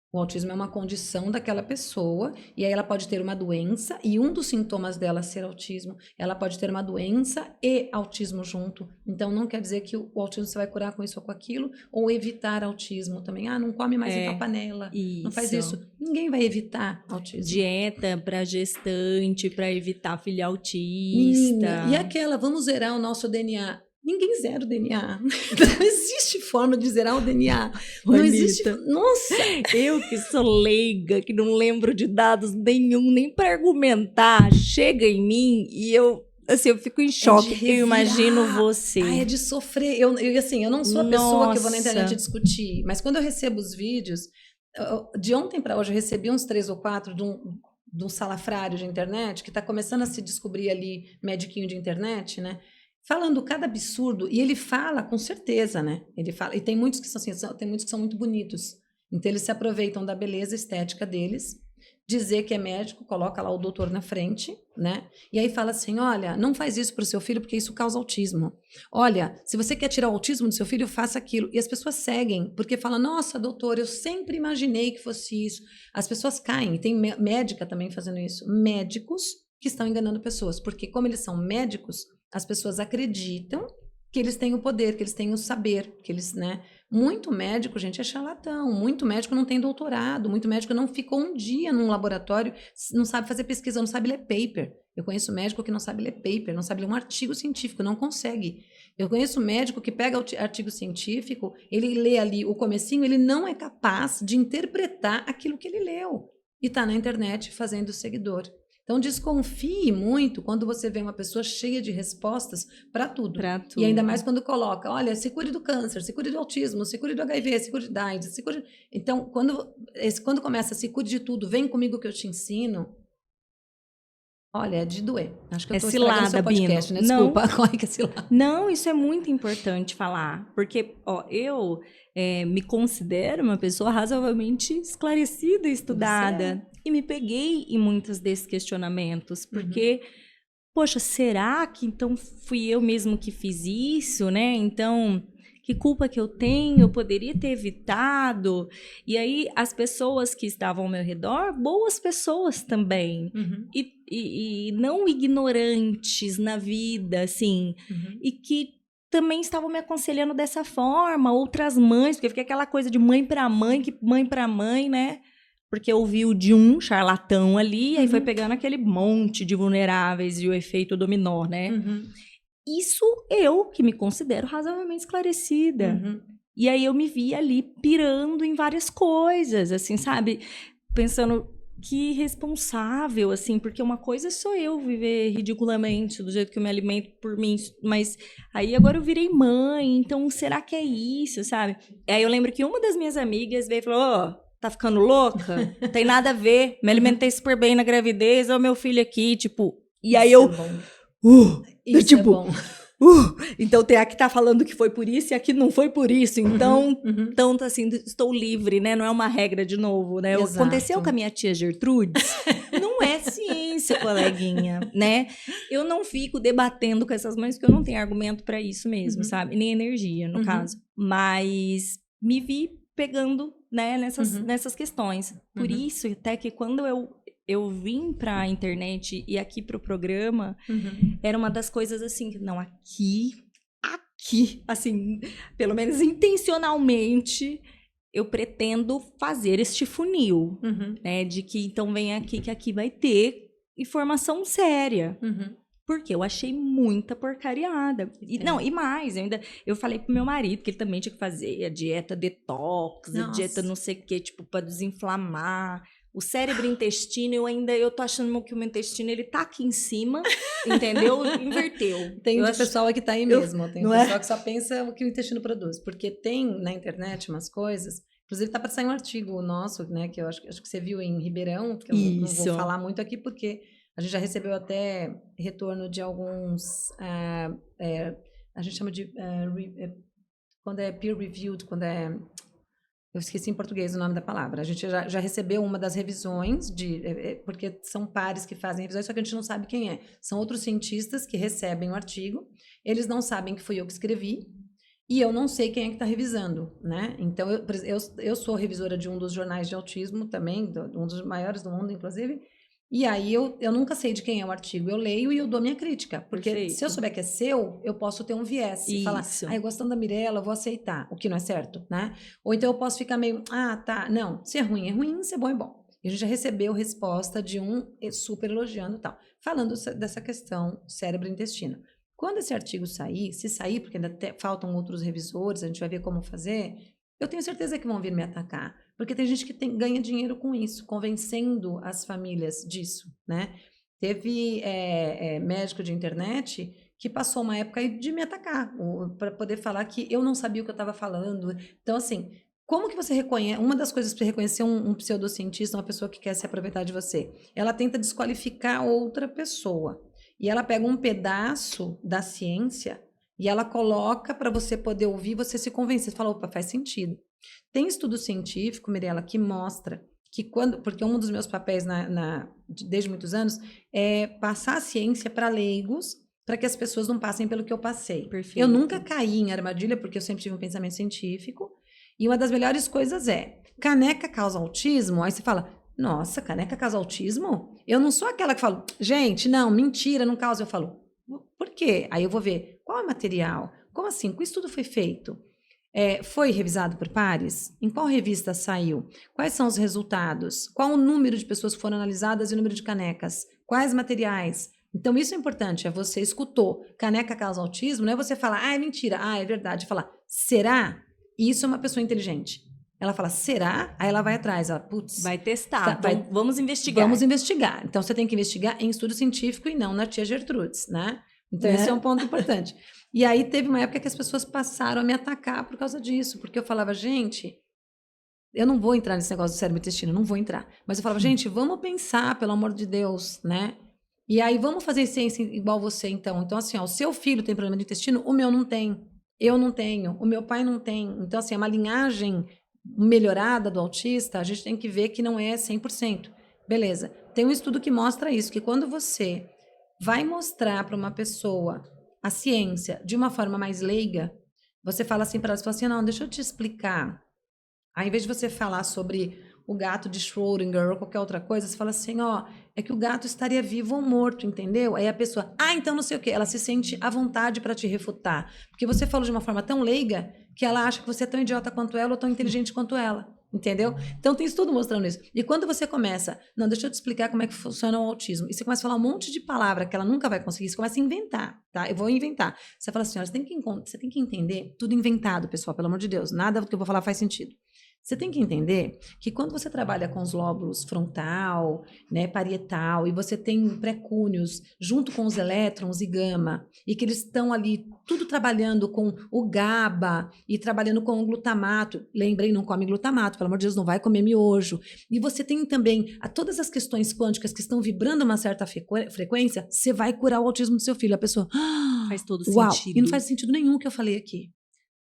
O autismo é uma condição daquela pessoa, e aí ela pode ter uma doença, e um dos sintomas dela ser autismo, ela pode ter uma doença e autismo junto. Então, não quer dizer que o autismo você vai curar com isso ou com aquilo, ou evitar autismo também. Não come mais em tal panela, não faz isso. Ninguém vai evitar autismo. Dieta para gestante, para evitar filho autista. Menina, e aquela, vamos zerar o nosso DNA. Ninguém zera o DNA. Não existe forma de zerar o DNA. Não existe. Nossa! Eu que sou leiga, que não lembro de dados nenhum, nem para argumentar, chega em mim e eu fico em choque. Eu imagino você. É de sofrer. Eu não sou a pessoa que eu vou na internet discutir, mas quando eu recebo os vídeos, de ontem para hoje eu recebi uns 3 ou 4 de um salafrário de internet que está começando a se descobrir ali, mediquinho de internet, né? Falando cada absurdo, e ele fala com certeza, né? Ele fala, e tem muitos que são assim, tem muitos que são muito bonitos. Então eles se aproveitam da beleza estética deles, dizer que é médico, coloca lá o doutor na frente, né? E aí fala assim: olha, não faz isso para o seu filho porque isso causa autismo. Olha, se você quer tirar o autismo do seu filho, faça aquilo. E as pessoas seguem, porque falam: nossa, doutor, eu sempre imaginei que fosse isso. As pessoas caem, e tem médica também fazendo isso. Médicos que estão enganando pessoas, porque como eles são médicos, as pessoas acreditam que eles têm o poder, que eles têm o saber, que eles, né? Muito médico, gente, é charlatão. Muito médico não tem doutorado. Muito médico não ficou um dia num laboratório, não sabe fazer pesquisa, não sabe ler paper. Eu conheço médico que não sabe ler paper, não sabe ler um artigo científico, não consegue. Eu conheço médico que pega o artigo científico, ele lê ali o comecinho, ele não é capaz de interpretar aquilo que ele leu. E está na internet fazendo seguidor. Então, desconfie muito quando você vê uma pessoa cheia de respostas para tudo. E ainda mais quando coloca, olha, se cuide do câncer, se cuide do autismo, se cuide do HIV, se cuide da AIDS, se cuide... Então, quando começa, se cuide de tudo, vem comigo que eu te ensino, olha, é de doer. Acho que eu estou estragando seu podcast, né? Desculpa, corre que é cilada. Não, isso é muito importante falar, porque eu me considero uma pessoa razoavelmente esclarecida e estudada. E me peguei em muitos desses questionamentos, porque, poxa, será que então fui eu mesmo que fiz isso, né? Então, que culpa que eu tenho? Eu poderia ter evitado. E aí, as pessoas que estavam ao meu redor, boas pessoas também. E não ignorantes na vida, assim. E que também estavam me aconselhando dessa forma. Outras mães, porque fica aquela coisa de mãe para mãe, né? Porque ouviu de um charlatão ali, e aí foi pegando aquele monte de vulneráveis e o efeito dominó, né? Isso eu, que me considero razoavelmente esclarecida. E aí eu me vi ali pirando em várias coisas, assim, sabe? Pensando, que responsável, assim, porque uma coisa sou eu viver ridiculamente do jeito que eu me alimento por mim, mas aí agora eu virei mãe, então será que é isso, sabe? Aí eu lembro que uma das minhas amigas veio e falou: tá ficando louca? Não tem nada a ver. Me alimentei super bem na gravidez, olha o meu filho aqui, tipo... E aí isso tipo, é bom. Então tem a que tá falando que foi por isso e a que não foi por isso. Então, então assim, estou livre, né? Não é uma regra de novo, né? Exato. Aconteceu com a minha tia Gertrudes. Não é ciência, coleguinha, né? Eu não fico debatendo com essas mães, porque eu não tenho argumento para isso mesmo, sabe? Nem energia, no caso. Mas me vi pegando, né, nessas questões. Por isso, até que quando eu vim para a internet e aqui para o programa, era uma das coisas assim, não, aqui, assim, pelo menos intencionalmente, eu pretendo fazer este funil, né, de que então vem aqui, que aqui vai ter informação séria. Porque eu achei muita porcariada. E mais, eu falei pro meu marido que ele também tinha que fazer a dieta detox, a dieta não sei o que, tipo, para desinflamar. O cérebro e o intestino, eu tô achando que o meu intestino, ele tá aqui em cima, entendeu? Inverteu. Tem pessoal que tá aí mesmo. Tem pessoal que só pensa o que o intestino produz. Porque tem na internet umas coisas... Inclusive, tá para sair um artigo nosso, né? Que eu acho que você viu em Ribeirão, que eu não vou falar muito aqui, porque... A gente já recebeu até retorno de alguns... a gente chama de... quando é peer-reviewed, quando é... Eu esqueci em português o nome da palavra. A gente já recebeu uma das revisões, porque são pares que fazem revisões, só que a gente não sabe quem é. São outros cientistas que recebem o artigo, eles não sabem que fui eu que escrevi, e eu não sei quem é que está revisando, né? Então, eu sou revisora de um dos jornais de autismo também, um dos maiores do mundo, inclusive, e aí eu nunca sei de quem é o artigo, eu leio e eu dou minha crítica, porque Perfeito. se eu souber que é seu, eu posso ter um viés e falar, gostando da Mirella, eu vou aceitar, o que não é certo, né? Ou então eu posso ficar meio, tá, não, se é ruim, se é bom. E a gente já recebeu resposta de um super elogiando e tal, falando dessa questão cérebro-intestino. Quando esse artigo sair, se sair, porque ainda faltam outros revisores, a gente vai ver como fazer, eu tenho certeza que vão vir me atacar, porque tem gente que ganha dinheiro com isso, convencendo as famílias disso, né? Teve médico de internet que passou uma época aí de me atacar, para poder falar que eu não sabia o que eu estava falando. Então, assim, como que você reconhece? Uma das coisas para reconhecer um pseudocientista, uma pessoa que quer se aproveitar de você, ela tenta desqualificar outra pessoa. E ela pega um pedaço da ciência e ela coloca para você poder ouvir, você se convencer. Você fala, opa, faz sentido. Tem estudo científico, Mirella, que mostra que porque um dos meus papéis desde muitos anos é passar a ciência para leigos, para que as pessoas não passem pelo que eu passei. Perfeito. Eu nunca caí em armadilha, porque eu sempre tive um pensamento científico. E uma das melhores coisas caneca causa autismo? Aí você fala, nossa, caneca causa autismo? Eu não sou aquela que fala, gente, não, mentira, não causa. Eu falo, por quê? Aí eu vou ver, qual é o material? Como assim? Que estudo foi feito? Foi revisado por pares? Em qual revista saiu? Quais são os resultados? Qual o número de pessoas que foram analisadas e o número de canecas? Quais materiais? Então, isso é importante, você escutou, caneca causa autismo, não é você falar, é mentira, é verdade. Falar, será? Isso é uma pessoa inteligente. Ela fala, será? Aí ela vai atrás, putz. Vai testar, vamos investigar. Vamos investigar. Então, você tem que investigar em estudo científico e não na tia Gertrudes, né? Então, esse é um ponto importante. E aí, teve uma época que as pessoas passaram a me atacar por causa disso, porque eu falava, gente, eu não vou entrar nesse negócio do cérebro e intestino, não vou entrar. Mas eu falava, gente, vamos pensar, pelo amor de Deus, né? E aí, vamos fazer ciência igual você, então. Então, assim, o seu filho tem problema de intestino, o meu não tem. Eu não tenho, o meu pai não tem. Então, assim, é uma linhagem melhorada do autista, a gente tem que ver que não é 100%. Beleza. Tem um estudo que mostra isso, que quando você vai mostrar para uma pessoa a ciência de uma forma mais leiga, você fala assim para ela, você fala assim, não, deixa eu te explicar. Ao invés de você falar sobre o gato de Schrödinger ou qualquer outra coisa, você fala assim, é que o gato estaria vivo ou morto, entendeu? Aí a pessoa, então não sei o quê, ela se sente à vontade para te refutar, porque você falou de uma forma tão leiga que ela acha que você é tão idiota quanto ela ou tão inteligente quanto ela, entendeu? Então tem estudo mostrando isso. E quando você começa, não, deixa eu te explicar como é que funciona o autismo, e você começa a falar um monte de palavra que ela nunca vai conseguir, você começa a inventar, tá? Eu vou inventar. Você fala assim, você tem que entender, tudo inventado, pessoal, pelo amor de Deus, nada do que eu vou falar faz sentido. Você tem que entender que quando você trabalha com os lóbulos frontal, né, parietal, e você tem pré-cúneos junto com os elétrons e gama, e que eles estão ali tudo trabalhando com o GABA e trabalhando com o glutamato. Lembrem, não come glutamato, pelo amor de Deus, não vai comer miojo. E você tem também todas as questões quânticas que estão vibrando uma certa frequência, você vai curar o autismo do seu filho. A pessoa, faz todo uau, sentido. E não faz sentido nenhum o que eu falei aqui.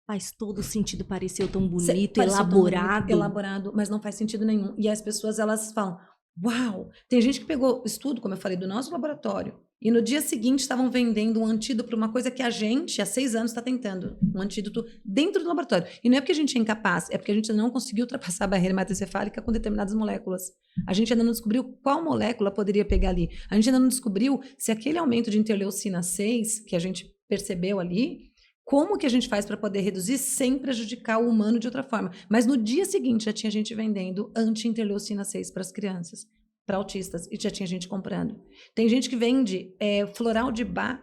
Faz todo sentido, pareceu tão bonito, elaborado, mas não faz sentido nenhum. E as pessoas, elas falam, uau! Tem gente que pegou estudo, como eu falei, do nosso laboratório, e no dia seguinte estavam vendendo um antídoto para uma coisa que a gente, há 6 anos, está tentando. Um antídoto dentro do laboratório. E não é porque a gente é incapaz, é porque a gente não conseguiu ultrapassar a barreira hematoencefálica com determinadas moléculas. A gente ainda não descobriu qual molécula poderia pegar ali. A gente ainda não descobriu se aquele aumento de interleucina 6, que a gente percebeu ali, como que a gente faz para poder reduzir sem prejudicar o humano de outra forma. Mas no dia seguinte já tinha gente vendendo anti-interleucina 6 para as crianças, para autistas, e já tinha gente comprando. Tem gente que vende floral de Bach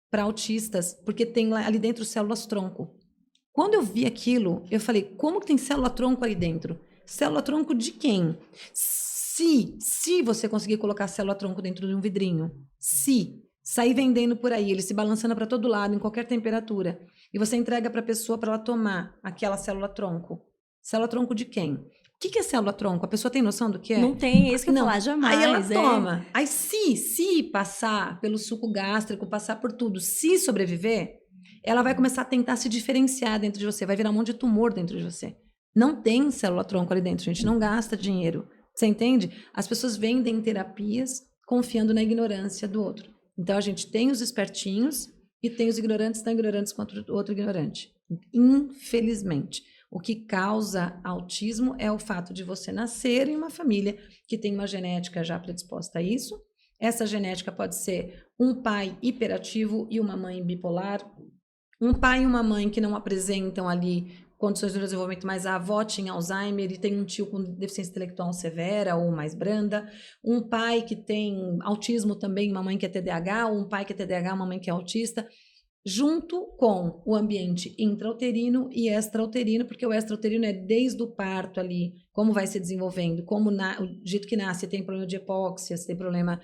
para autistas, porque tem ali dentro células-tronco. Quando eu vi aquilo, eu falei, como que tem célula-tronco ali dentro? Célula-tronco de quem? Se você conseguir colocar célula-tronco dentro de um vidrinho, sair vendendo por aí, ele se balançando para todo lado, em qualquer temperatura, e você entrega para a pessoa para ela tomar aquela célula-tronco. Célula-tronco de quem? O que é célula-tronco? A pessoa tem noção do que é? Não tem, esse que eu falar jamais. Aí ela toma. Aí se passar pelo suco gástrico, passar por tudo, se sobreviver, ela vai começar a tentar se diferenciar dentro de você, vai virar um monte de tumor dentro de você. Não tem célula-tronco ali dentro, a gente não gasta dinheiro. Você entende? As pessoas vendem terapias confiando na ignorância do outro. Então, a gente tem os espertinhos e tem os ignorantes, tão ignorantes quanto o outro ignorante. Infelizmente. O que causa autismo é o fato de você nascer em uma família que tem uma genética já predisposta a isso. Essa genética pode ser um pai hiperativo e uma mãe bipolar, um pai e uma mãe que não apresentam ali condições de desenvolvimento, mas a avó tinha Alzheimer e tem um tio com deficiência intelectual severa ou mais branda, um pai que tem autismo também, uma mãe que é TDAH, ou um pai que é TDAH, uma mãe que é autista, junto com o ambiente intrauterino e extrauterino, porque o extrauterino é desde o parto ali, como vai se desenvolvendo, como o jeito que nasce, tem problema de hipóxia, se tem problema,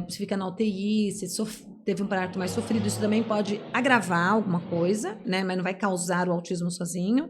se fica na UTI, se teve um parto mais sofrido, isso também pode agravar alguma coisa, né, mas não vai causar o autismo sozinho.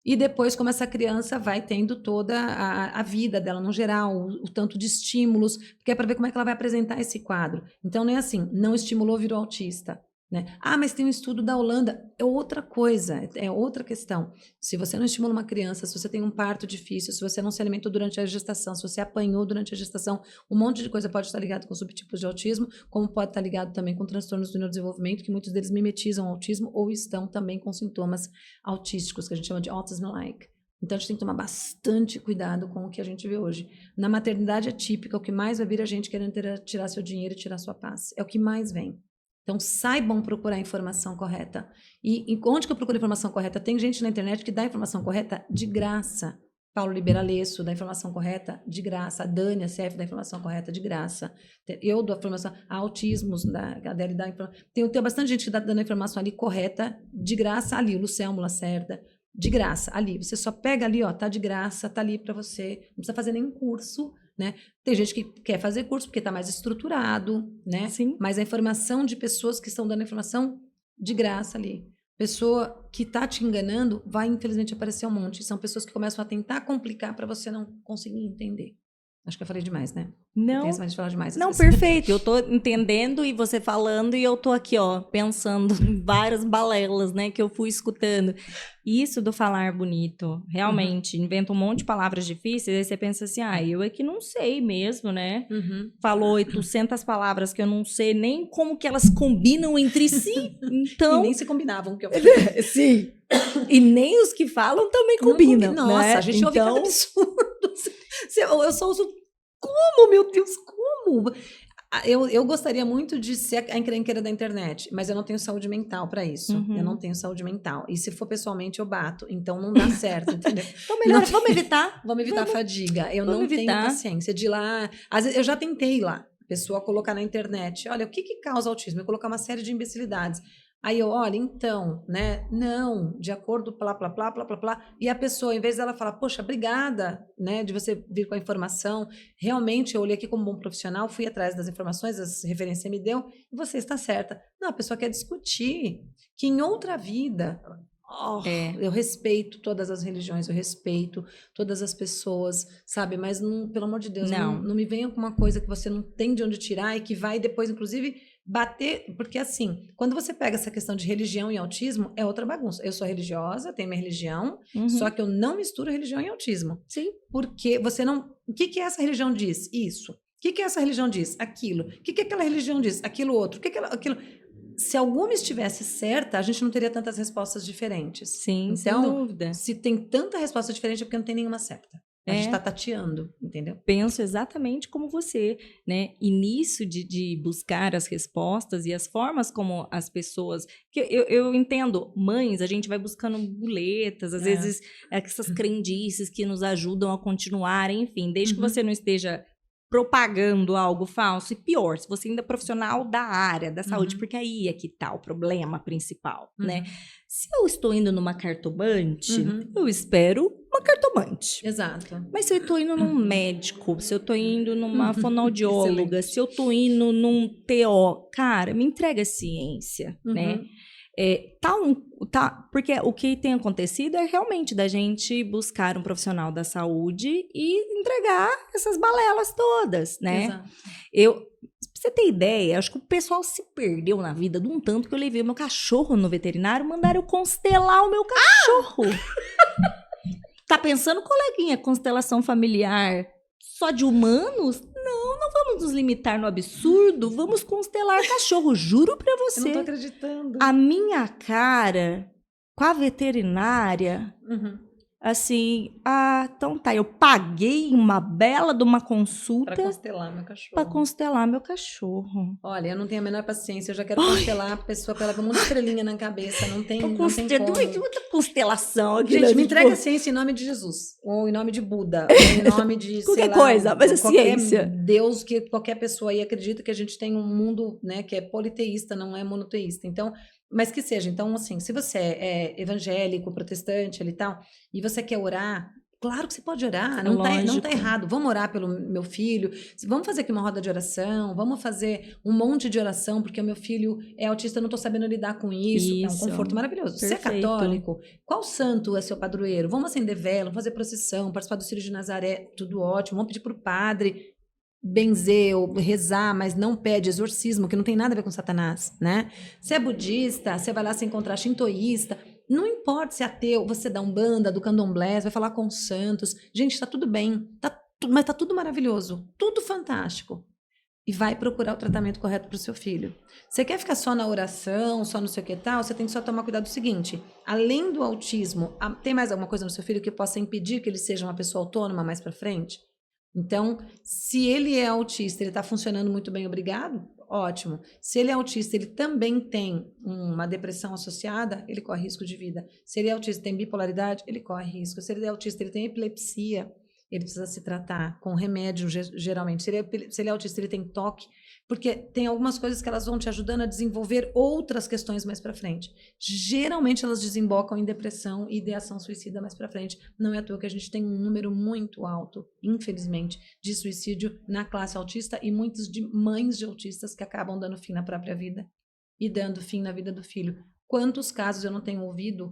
E depois, como essa criança vai tendo toda a vida dela no geral, o tanto de estímulos, porque é para ver como é que ela vai apresentar esse quadro. Então, não é assim, não estimulou, virou autista. Né? Ah, mas tem um estudo da Holanda, é outra coisa, é outra questão. Se você não estimula uma criança, se você tem um parto difícil, se você não se alimentou durante a gestação, se você apanhou durante a gestação, um monte de coisa pode estar ligado com subtipos de autismo, como pode estar ligado também com transtornos do neurodesenvolvimento, que muitos deles mimetizam o autismo ou estão também com sintomas autísticos, que a gente chama de autism-like. Então, a gente tem que tomar bastante cuidado com o que a gente vê hoje. Na maternidade atípica, o que mais vai vir a gente querendo tirar seu dinheiro e tirar sua paz. É o que mais vem. Então, saibam procurar a informação correta. E onde que eu procuro a informação correta? Tem gente na internet que dá a informação correta de graça. Paulo Liberalesso dá a informação correta de graça. A Dani, a CF, dá a informação correta de graça. Eu dou a informação. A Autismos, a Adele dá a informação. Tem bastante gente que dá dando a informação ali correta, de graça, ali. O Lucelmo Lacerda, de graça, ali. Você só pega ali, ó, tá de graça, tá ali para você. Não precisa fazer nenhum curso. Né? Tem gente que quer fazer curso porque está mais estruturado, né? Sim. Mas a informação de pessoas que estão dando informação de graça ali. Pessoa que está te enganando vai, infelizmente, aparecer um monte. São pessoas que começam a tentar complicar para você não conseguir entender. Acho que eu falei demais, né? Não, Pensa, mas de falar demais. não, perfeito. Eu tô entendendo e você falando e eu tô aqui, ó, pensando em várias balelas, né, que eu fui escutando. Isso do falar bonito, realmente, inventa um monte de palavras difíceis, aí você pensa assim, eu é que não sei mesmo, né? Falou 800 palavras que eu não sei nem como que elas combinam entre si, então... E nem se combinavam, que eu falei. Sim. E nem os que falam também combinam, Nossa, né? a gente ouve cada absurdo. Eu só uso... Como, meu Deus, como? Eu gostaria muito de ser a encrenqueira da internet, mas eu não tenho saúde mental para isso. Eu não tenho saúde mental. E se for pessoalmente, eu bato. Então, não dá certo, entendeu? Então, melhor, vamos evitar. Vamos evitar a fadiga. Eu não tenho paciência de ir lá... Às vezes, eu já tentei ir lá. A pessoa colocar na internet. Olha, o que causa autismo? Eu colocar uma série de imbecilidades. Aí eu, olha, então, né? Não, de acordo, plá, plá, plá, plá, plá, plá. E a pessoa, em vez dela falar, poxa, obrigada, né, de você vir com a informação. Realmente, eu olhei aqui como bom profissional, fui atrás das informações, as referências me deu, e você está certa. Não, a pessoa quer discutir que em outra vida... Eu respeito todas as religiões, eu respeito todas as pessoas, sabe? Mas, não, pelo amor de Deus, não me venha com uma coisa que você não tem de onde tirar e que vai depois, inclusive... bater, porque assim, quando você pega essa questão de religião e autismo, é outra bagunça. Eu sou religiosa, tenho minha religião, só que eu não misturo religião e autismo. Sim. Porque você não... O que essa religião diz? Isso. O que essa religião diz? Aquilo. O que aquela religião diz? Aquilo outro. O que aquilo... Se alguma estivesse certa, a gente não teria tantas respostas diferentes. Sim, então, sem dúvida. Se tem tanta resposta diferente, é porque não tem nenhuma certa. A gente está tateando, entendeu? Penso exatamente como você, né? E nisso de buscar as respostas e as formas como as pessoas... Que eu entendo, mães, a gente vai buscando muletas, às vezes essas crendices que nos ajudam a continuar, enfim, desde que você não esteja propagando algo falso. E pior, se você ainda é profissional da área da saúde, porque aí é que tá o problema principal, né? Se eu estou indo numa cartomante, eu espero uma cartomante. Exato. Mas se eu estou indo num médico, se eu estou indo numa fonoaudióloga, se eu estou indo num TO, cara, me entrega a ciência, né? Porque o que tem acontecido é realmente da gente buscar um profissional da saúde e entregar essas balelas todas, né? Exato. Pra você ter ideia, acho que o pessoal se perdeu na vida de um tanto que eu levei o meu cachorro no veterinário, mandaram eu constelar o meu cachorro. Tá pensando, coleguinha, constelação familiar só de humanos? Não vamos nos limitar no absurdo, vamos constelar cachorro, juro pra Eu não tô você. acreditando. A minha cara com a veterinária, Uhum. assim, então tá, eu paguei uma bela de uma consulta Pra constelar meu cachorro. pra constelar meu cachorro. Olha, eu não tenho a menor paciência, eu já quero constelar a pessoa pra ela com uma estrelinha na cabeça, não tem como. Muita constelação aqui. Gente, né? me Tipo, entrega a ciência em nome de Jesus, ou em nome de Buda, ou em nome de, sei Qualquer lá, coisa, mas a qualquer ciência. Deus que qualquer pessoa aí acredita que a gente tem um mundo, né, que é politeísta, não é monoteísta. Então, mas que seja. Então, assim, se você é evangélico, protestante ali e tal, e você quer orar, claro que você pode orar, não tá Lógico. errado. Vamos orar pelo meu filho, vamos fazer aqui uma roda de oração, vamos fazer um monte de oração, porque o meu filho é autista, eu não estou sabendo lidar com isso. É um Isso. conforto maravilhoso. Você é Perfeito. católico, qual santo é seu padroeiro? Vamos acender vela, vamos fazer procissão, participar do Círio de Nazaré, tudo ótimo. Vamos pedir para o padre benzer ou rezar, mas não pede exorcismo, que não tem nada a ver com Satanás, né? Se é budista, você vai lá se encontrar shintoísta, não importa se é ateu, você dá umbanda, do candomblé, vai falar com os santos. Gente, tá tudo bem, mas tá tudo maravilhoso, tudo fantástico. E vai procurar o tratamento correto para o seu filho. Você quer ficar só na oração, só não sei o que tal, você tem que só tomar cuidado do seguinte, além do autismo, tem mais alguma coisa no seu filho que possa impedir que ele seja uma pessoa autônoma mais para frente? Então, se ele é autista, ele está funcionando muito bem, obrigado, ótimo. Se ele é autista, ele também tem uma depressão associada, ele corre risco de vida. Se ele é autista e tem bipolaridade, ele corre risco. Se ele é autista, ele tem epilepsia, ele precisa se tratar com remédio, geralmente. Se ele é autista, ele tem toque, porque tem algumas coisas que elas vão te ajudando a desenvolver outras questões mais para frente. Geralmente elas desembocam em depressão e ideação suicida mais para frente. Não é à toa que a gente tem um número muito alto, infelizmente, de suicídio na classe autista e muitas de mães de autistas que acabam dando fim na própria vida e dando fim na vida do filho. Quantos casos eu não tenho ouvido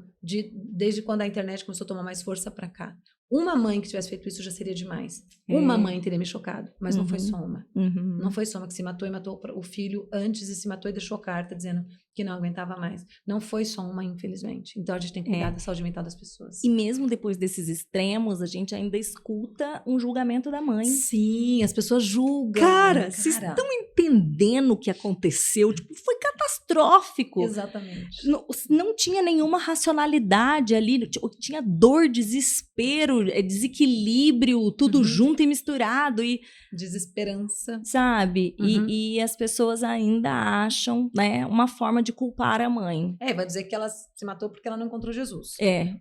desde quando a internet começou a tomar mais força para cá? Uma mãe que tivesse feito isso já seria demais. Uma mãe teria me chocado, mas não foi só uma. Não foi só uma que se matou e matou o filho antes e se matou e deixou carta dizendo que não aguentava mais. Não foi só uma, infelizmente. Então a gente tem que cuidar da saúde mental das pessoas. E mesmo depois desses extremos, a gente ainda escuta um julgamento da mãe. Sim, as pessoas julgam. Cara, vocês estão entendendo o que aconteceu? Tipo, foi catastrófico. Exatamente. Não tinha nenhuma racionalidade ali, tinha dor, desespero, desequilíbrio, tudo junto e misturado. E, desesperança. sabe? E as pessoas ainda acham, né, uma forma de culpar a mãe. Vai dizer que ela se matou porque ela não encontrou Jesus.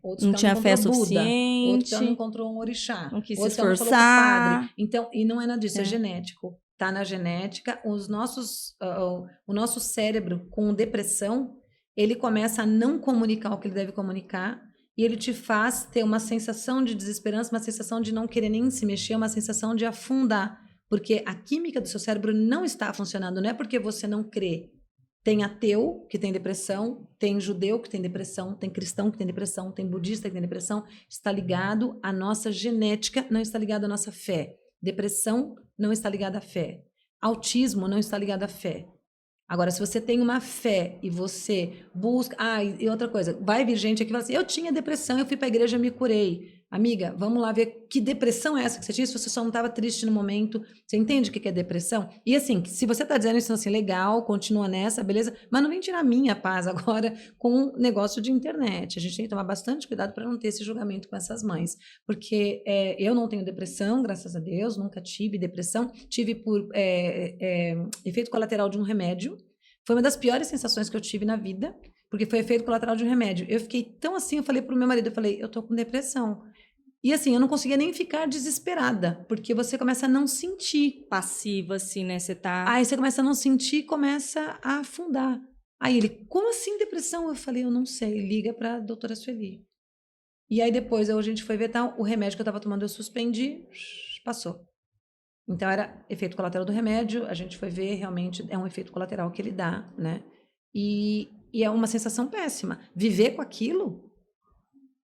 Outros não tinha fé suficiente. Outros que ela não encontrou um orixá. Não quis se outros que ela não falou com o esforçar. padre. Então, e não é nada disso, é genético. Tá na genética. O nosso cérebro com depressão, ele começa a não comunicar o que ele deve comunicar e ele te faz ter uma sensação de desesperança, uma sensação de não querer nem se mexer, uma sensação de afundar. Porque a química do seu cérebro não está funcionando. Não é porque você não crê. Tem ateu que tem depressão, tem judeu que tem depressão, tem cristão que tem depressão, tem budista que tem depressão. Está ligado à nossa genética, não está ligado à nossa fé. Depressão não está ligada à fé. Autismo não está ligado à fé. Agora, se você tem uma fé e você busca... e outra coisa, vai vir gente aqui e fala assim, eu tinha depressão, eu fui para a igreja e me curei. Amiga, vamos lá ver que depressão é essa que você tinha, se você só não estava triste no momento. Você entende o que é depressão? E assim, se você está dizendo isso assim, legal, continua nessa, beleza, mas não vem tirar minha paz agora com um negócio de internet. A gente tem que tomar bastante cuidado para não ter esse julgamento com essas mães. Porque eu não tenho depressão, graças a Deus, nunca tive depressão. Tive por efeito colateral de um remédio. Foi uma das piores sensações que eu tive na vida, porque foi efeito colateral de um remédio. Eu fiquei tão assim, eu falei pro meu marido, eu tô com depressão. E assim, eu não conseguia nem ficar desesperada, porque você começa a não sentir. Passiva, assim, né? Você tá... Aí você começa a não sentir e começa a afundar. Aí ele, como assim depressão? Eu falei, eu não sei, liga pra doutora Sueli. E aí depois a gente foi ver o remédio que eu tava tomando, eu suspendi, passou. Então era efeito colateral do remédio, a gente foi ver, realmente é um efeito colateral que ele dá, né? E é uma sensação péssima. Viver com aquilo,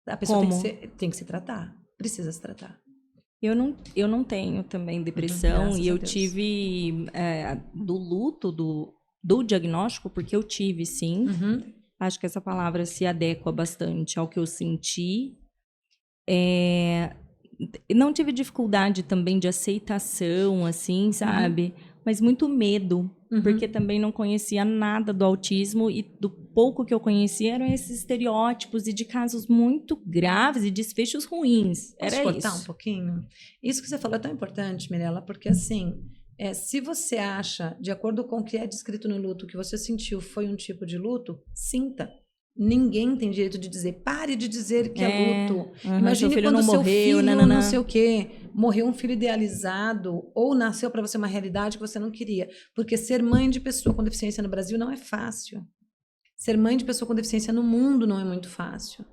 a pessoa tem que se tratar. Precisa se tratar. Eu não tenho também depressão e eu tive do luto do diagnóstico, porque eu tive, sim. Acho que essa palavra se adequa bastante ao que eu senti. Não tive dificuldade também de aceitação, assim, sabe? Mas muito medo, porque também não conhecia nada do autismo e do pouco que eu conhecia eram esses estereótipos e de casos muito graves e desfechos ruins. Posso Era cortar isso. um pouquinho? Isso que você falou é tão importante, Mirella, porque assim, se você acha, de acordo com o que é descrito no luto, que você sentiu foi um tipo de luto, sinta. Ninguém tem direito de dizer, pare de dizer que é luto. Imagine seu filho quando não seu morreu, filho nananã. não sei o quê, morreu um filho idealizado ou nasceu para você uma realidade que você não queria. Porque ser mãe de pessoa com deficiência no Brasil não é fácil. Ser mãe de pessoa com deficiência no mundo não é muito fácil.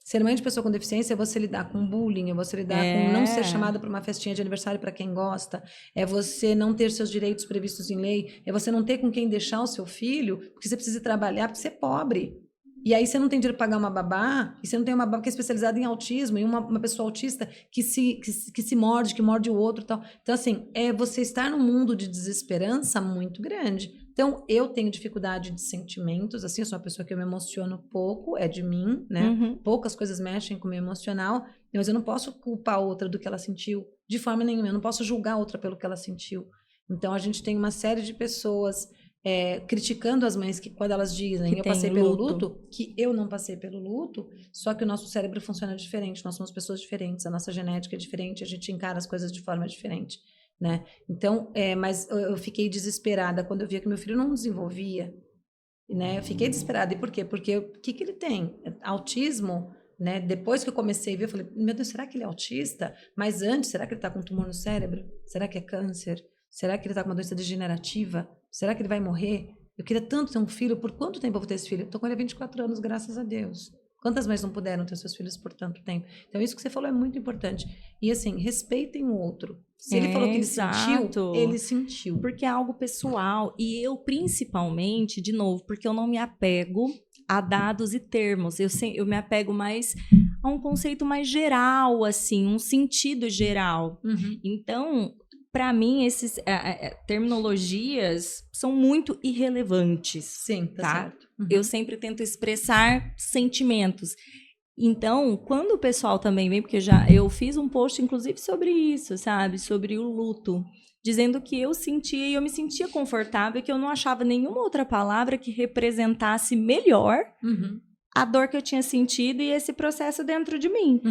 Ser mãe de pessoa com deficiência é você lidar com bullying, é você lidar com não ser chamada para uma festinha de aniversário para quem gosta, é você não ter seus direitos previstos em lei, é você não ter com quem deixar o seu filho, porque você precisa trabalhar, porque você é pobre. E aí você não tem dinheiro para pagar uma babá, e você não tem uma babá que é especializada em autismo, e uma pessoa autista que se morde, que morde o outro e tal. Então, assim, é você estar num mundo de desesperança muito grande. Então, eu tenho dificuldade de sentimentos, assim, eu sou uma pessoa que eu me emociono pouco, é de mim, né? Poucas coisas mexem com o meu emocional, mas eu não posso culpar a outra do que ela sentiu, de forma nenhuma, eu não posso julgar a outra pelo que ela sentiu. Então, a gente tem uma série de pessoas criticando as mães que quando elas dizem Que eu tem passei pelo luto. luto, que eu não passei pelo luto, só que o nosso cérebro funciona diferente, nós somos pessoas diferentes, a nossa genética é diferente, a gente encara as coisas de forma diferente, né? Então, mas eu fiquei desesperada quando eu via que meu filho não desenvolvia, né? Eu fiquei desesperada. E por quê? Porque o que ele tem? Autismo, né? Depois que eu comecei a ver, eu falei, meu Deus, será que ele é autista? Mas antes, será que ele está com tumor no cérebro? Será que é câncer? Será que ele está com uma doença degenerativa? Será que ele vai morrer? Eu queria tanto ter um filho. Por quanto tempo eu vou ter esse filho? Estou com ele há 24 anos, graças a Deus. Quantas mães não puderam ter seus filhos por tanto tempo? Então, isso que você falou é muito importante. E, assim, respeitem o outro. Se ele falou que ele sentiu, ele sentiu. Porque é algo pessoal. E eu, principalmente, de novo, porque eu não me apego a dados e termos. Eu me apego mais a um conceito mais geral, assim, um sentido geral. Então, para mim, essas terminologias são muito irrelevantes. Sim, tá certo. Eu sempre tento expressar sentimentos. Então, quando o pessoal também vem, porque eu fiz um post, inclusive, sobre isso, sabe? Sobre o luto. Dizendo que eu sentia e eu me sentia confortável, que eu não achava nenhuma outra palavra que representasse melhor a dor que eu tinha sentido e esse processo dentro de mim.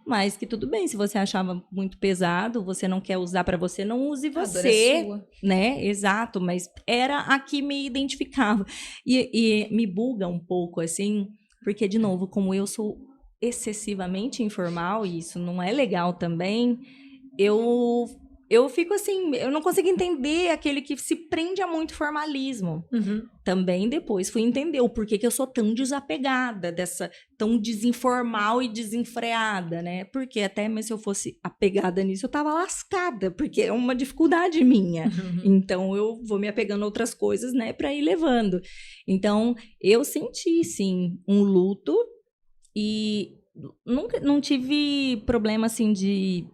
Mas que tudo bem, se você achava muito pesado, você não quer usar para você, não use você. A dor é sua. Né? Exato, mas era a que me identificava. E me buga um pouco, assim, porque, de novo, como eu sou excessivamente informal, e isso não é legal também, eu fico assim, eu não consigo entender aquele que se prende a muito formalismo. Também depois fui entender o porquê que eu sou tão desapegada, tão desinformal e desenfreada, né? Porque até mesmo se eu fosse apegada nisso, eu tava lascada, porque é uma dificuldade minha. Então, eu vou me apegando a outras coisas, né, pra ir levando. Então, eu senti, sim, um luto e não tive problema, assim, de...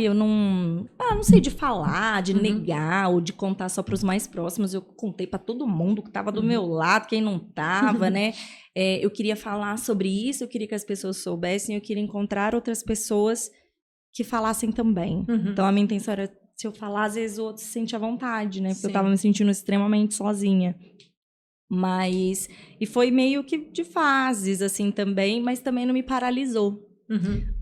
eu não sei de falar, de negar ou de contar só para os mais próximos. Eu contei para todo mundo que estava do meu lado, quem não estava, né? Eu queria falar sobre isso, eu queria que as pessoas soubessem, eu queria encontrar outras pessoas que falassem também. Então, a minha intenção era, se eu falar, às vezes o outro se sente à vontade, né? Porque eu estava me sentindo extremamente sozinha. E foi meio que de fases, assim, também, mas também não me paralisou.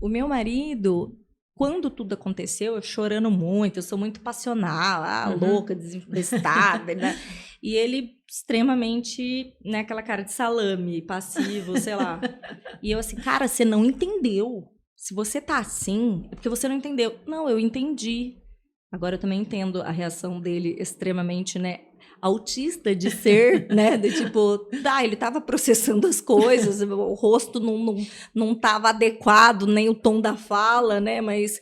O meu marido... Quando tudo aconteceu, eu chorando muito, eu sou muito passional, louca, desesperada, né? E ele extremamente, né, aquela cara de salame, passivo, sei lá. E eu assim, cara, você não entendeu. Se você tá assim, é porque você não entendeu. Não, eu entendi. Agora eu também entendo a reação dele extremamente, né, autista de ser, né, de tipo, ele tava processando as coisas, o rosto não tava adequado, nem o tom da fala, né, mas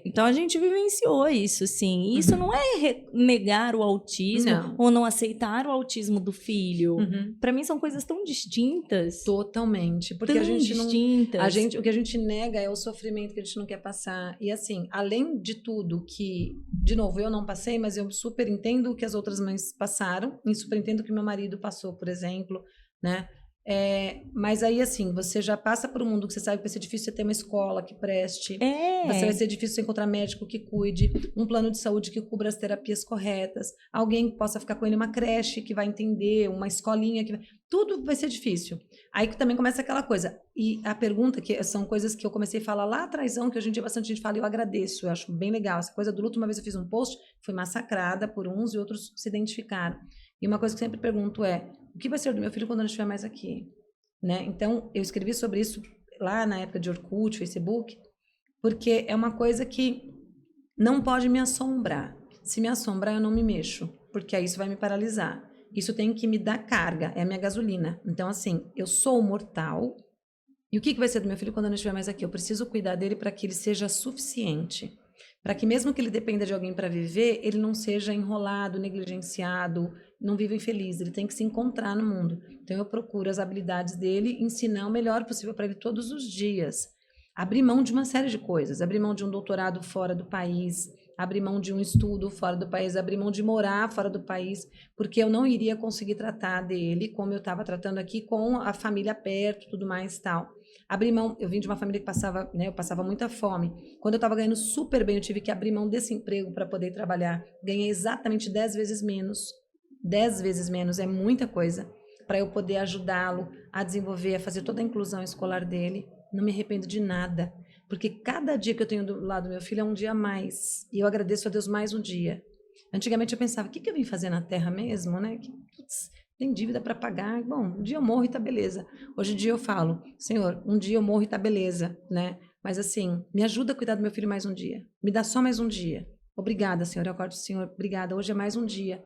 então a gente vivenciou isso, sim. E isso não é negar o autismo ou não aceitar o autismo do filho. Para mim são coisas tão distintas. Totalmente, porque tão distintas. O que a gente nega é o sofrimento que a gente não quer passar. E assim, além de tudo que, de novo, eu não passei, mas eu super entendo o que as outras mães passaram, e super entendo o que meu marido passou, por exemplo, né? Mas aí, assim, você já passa por um mundo que você sabe que vai ser difícil você ter uma escola que preste, vai ser difícil você encontrar médico que cuide, um plano de saúde que cubra as terapias corretas, alguém que possa ficar com ele, uma creche que vai entender, uma escolinha que vai... Tudo vai ser difícil. Aí que também começa aquela coisa. E a pergunta, que são coisas que eu comecei a falar lá atrás, que hoje em dia bastante gente fala, e eu agradeço, eu acho bem legal. Essa coisa do luto, uma vez eu fiz um post, foi massacrada por uns e outros se identificaram. E uma coisa que eu sempre pergunto é, o que vai ser do meu filho quando eu não estiver mais aqui? Né? Então, eu escrevi sobre isso lá na época de Orkut, Facebook, porque é uma coisa que não pode me assombrar. Se me assombrar, eu não me mexo, porque aí isso vai me paralisar. Isso tem que me dar carga, é a minha gasolina. Então, assim, eu sou mortal, e o que vai ser do meu filho quando eu não estiver mais aqui? Eu preciso cuidar dele para que ele seja suficiente. Para que mesmo que ele dependa de alguém para viver, ele não seja enrolado, negligenciado, não viva infeliz. Ele tem que se encontrar no mundo. Então eu procuro as habilidades dele, ensinar o melhor possível para ele todos os dias. Abrir mão de uma série de coisas. Abrir mão de um doutorado fora do país, abrir mão de um estudo fora do país, abrir mão de morar fora do país, porque eu não iria conseguir tratar dele como eu estava tratando aqui, com a família perto, tudo mais e tal. Abrir mão, eu vim de uma família que passava, né, eu passava muita fome. Quando eu estava ganhando super bem, eu tive que abrir mão desse emprego para poder trabalhar. Ganhei exatamente 10 vezes menos. 10 vezes menos é muita coisa para eu poder ajudá-lo a desenvolver, a fazer toda a inclusão escolar dele. Não me arrependo de nada, porque cada dia que eu tenho do lado do meu filho é um dia a mais. E eu agradeço a Deus mais um dia. Antigamente eu pensava, o que eu vim fazer na Terra mesmo, né? Tem dívida para pagar, bom, um dia eu morro e tá beleza. Hoje em dia eu falo, Senhor, um dia eu morro e tá beleza, né? Mas assim, me ajuda a cuidar do meu filho mais um dia. Me dá só mais um dia. Obrigada, Senhor. Eu acordo, Senhor, obrigada. Hoje é mais um dia.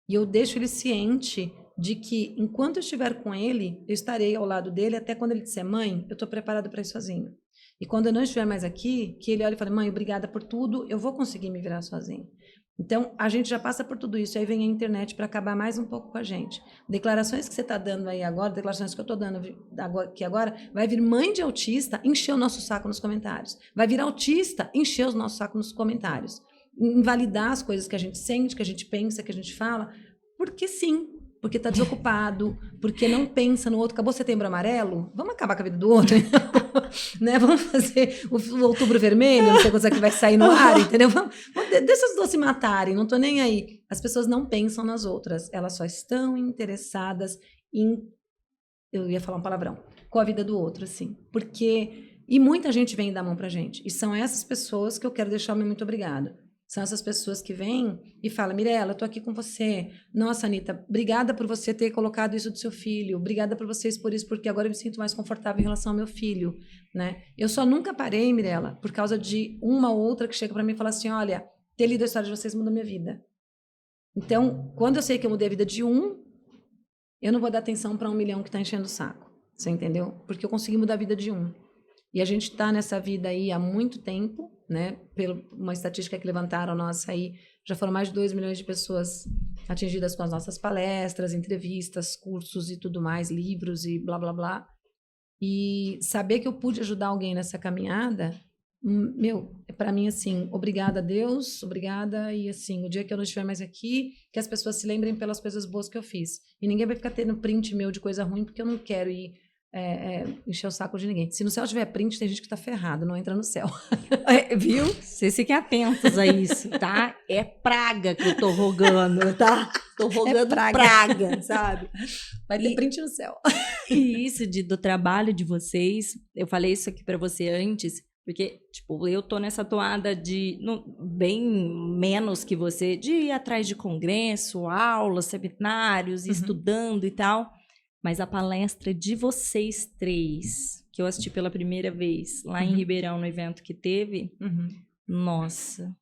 E eu deixo ele ciente de que, enquanto eu estiver com ele, eu estarei ao lado dele até quando ele disser, mãe, eu estou preparado para ir sozinho. E quando eu não estiver mais aqui, que ele olhe e fale, mãe, obrigada por tudo, eu vou conseguir me virar sozinho. Então, a gente já passa por tudo isso, aí vem a internet para acabar mais um pouco com a gente. Declarações que você está dando aí agora, declarações que eu estou dando aqui agora, vai vir mãe de autista encher o nosso saco nos comentários. Vai vir autista encher o nosso saco nos comentários. Invalidar as coisas que a gente sente, que a gente pensa, que a gente fala, porque sim, porque está desocupado, porque não pensa no outro. Acabou o Setembro Amarelo? Vamos acabar com a vida do outro? Né? Vamos fazer o Outubro Vermelho, não sei coisa que vai sair no ar, entendeu? Deixa os dois se matarem, não estou nem aí. As pessoas não pensam nas outras, elas só estão interessadas em, eu ia falar um palavrão, com a vida do outro, assim. Porque, e muita gente vem dar mão pra gente, e são essas pessoas que eu quero deixar o meu muito obrigado. São essas pessoas que vêm e falam, Mirella, eu tô aqui com você. Nossa, Anitta, obrigada por você ter colocado isso do seu filho. Obrigada por vocês por isso, porque agora eu me sinto mais confortável em relação ao meu filho, né? Eu só nunca parei, Mirella, por causa de uma ou outra que chega para mim e fala assim, olha, ter lido a história de vocês mudou minha vida. Então, quando eu sei que eu mudei a vida de um, eu não vou dar atenção para 1 milhão que está enchendo o saco. Você entendeu? Porque eu consegui mudar a vida de um. E a gente está nessa vida aí há muito tempo, né? Pela uma estatística que levantaram nossa aí, já foram mais de 2 milhões de pessoas atingidas com as nossas palestras, entrevistas, cursos e tudo mais, livros e blá, blá, blá. E saber que eu pude ajudar alguém nessa caminhada, meu, para mim, assim, obrigada a Deus, obrigada, e assim, o dia que eu não estiver mais aqui, que as pessoas se lembrem pelas coisas boas que eu fiz. E ninguém vai ficar tendo print meu de coisa ruim, porque eu não quero ir encher o saco de ninguém. Se no céu tiver print, tem gente que tá ferrado, não entra no céu. Viu? Vocês fiquem atentos a isso, tá? É praga que eu tô rogando, tá? Tô rogando praga, sabe? Vai ter print no céu. E isso do trabalho de vocês, eu falei isso aqui pra você antes, porque, tipo, eu tô nessa toada de, bem menos que você, de ir atrás de congresso, aulas, seminários, estudando e tal. Mas a palestra de vocês três, que eu assisti pela primeira vez lá em Ribeirão, no evento que teve, nossa.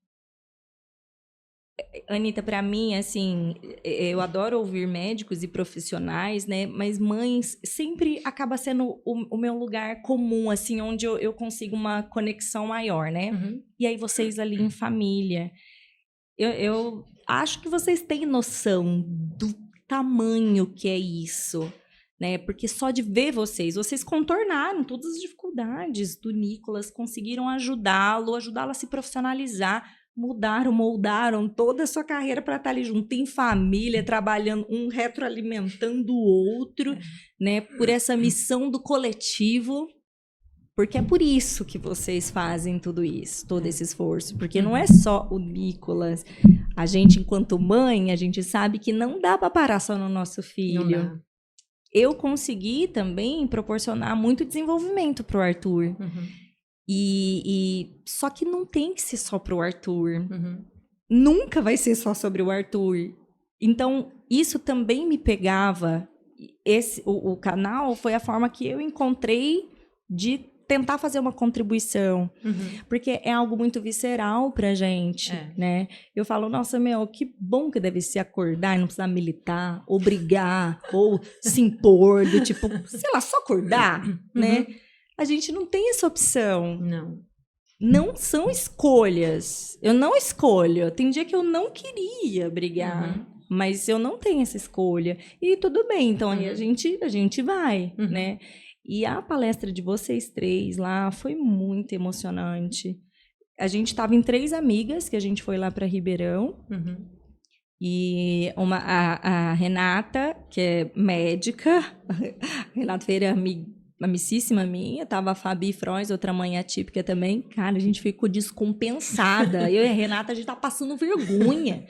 Anitta, para mim, assim, eu adoro ouvir médicos e profissionais, né? Mas mães sempre acaba sendo o meu lugar comum, assim, onde eu consigo uma conexão maior, né? E aí vocês ali em família. Eu acho que vocês têm noção do tamanho que é isso, né? Porque só de ver vocês contornaram todas as dificuldades do Nicolas, conseguiram ajudá-lo a se profissionalizar. mudaram, moldaram toda a sua carreira para estar ali junto. Tem família, trabalhando, um retroalimentando o outro, né? Por essa missão do coletivo. Porque é por isso que vocês fazem tudo isso, todo esse esforço. Porque não é só o Nicolas. A gente, enquanto mãe, a gente sabe que não dá para parar só no nosso filho. Não dá. Eu consegui também proporcionar muito desenvolvimento pro Arthur. E só que não tem que ser só pro Arthur. Nunca vai ser só sobre o Arthur. Então, isso também me pegava. O canal foi a forma que eu encontrei de tentar fazer uma contribuição. Porque é algo muito visceral pra gente, né? Eu falo, nossa, que bom que deve ser acordar e não precisar militar, ou brigar, ou se impor, do tipo, sei lá, só acordar, né? A gente não tem essa opção. Não são escolhas. Eu não escolho. Tem dia que eu não queria brigar, mas eu não tenho essa escolha. E tudo bem, então aí a gente vai, né? E a palestra de vocês 3 lá foi muito emocionante. A gente estava em 3 amigas, que a gente foi lá para Ribeirão. E a Renata, que é médica, Renata Feira, amicíssima minha, tava a Fabi Frois, outra mãe atípica também. Cara, a gente ficou descompensada. Eu e a Renata, a gente tava passando vergonha.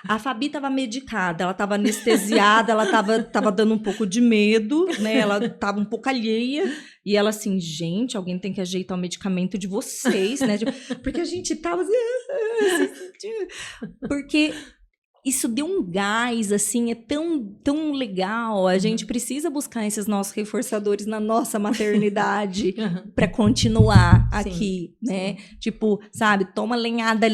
A Fabi tava medicada, ela tava anestesiada, ela tava dando um pouco de medo, né? Ela tava um pouco alheia. E ela assim, gente, alguém tem que ajeitar o medicamento de vocês, né? Porque a gente tava assim... Porque... isso deu um gás, assim, é tão legal. A gente precisa buscar esses nossos reforçadores na nossa maternidade para continuar aqui, né? Tipo, sabe, toma lenhada,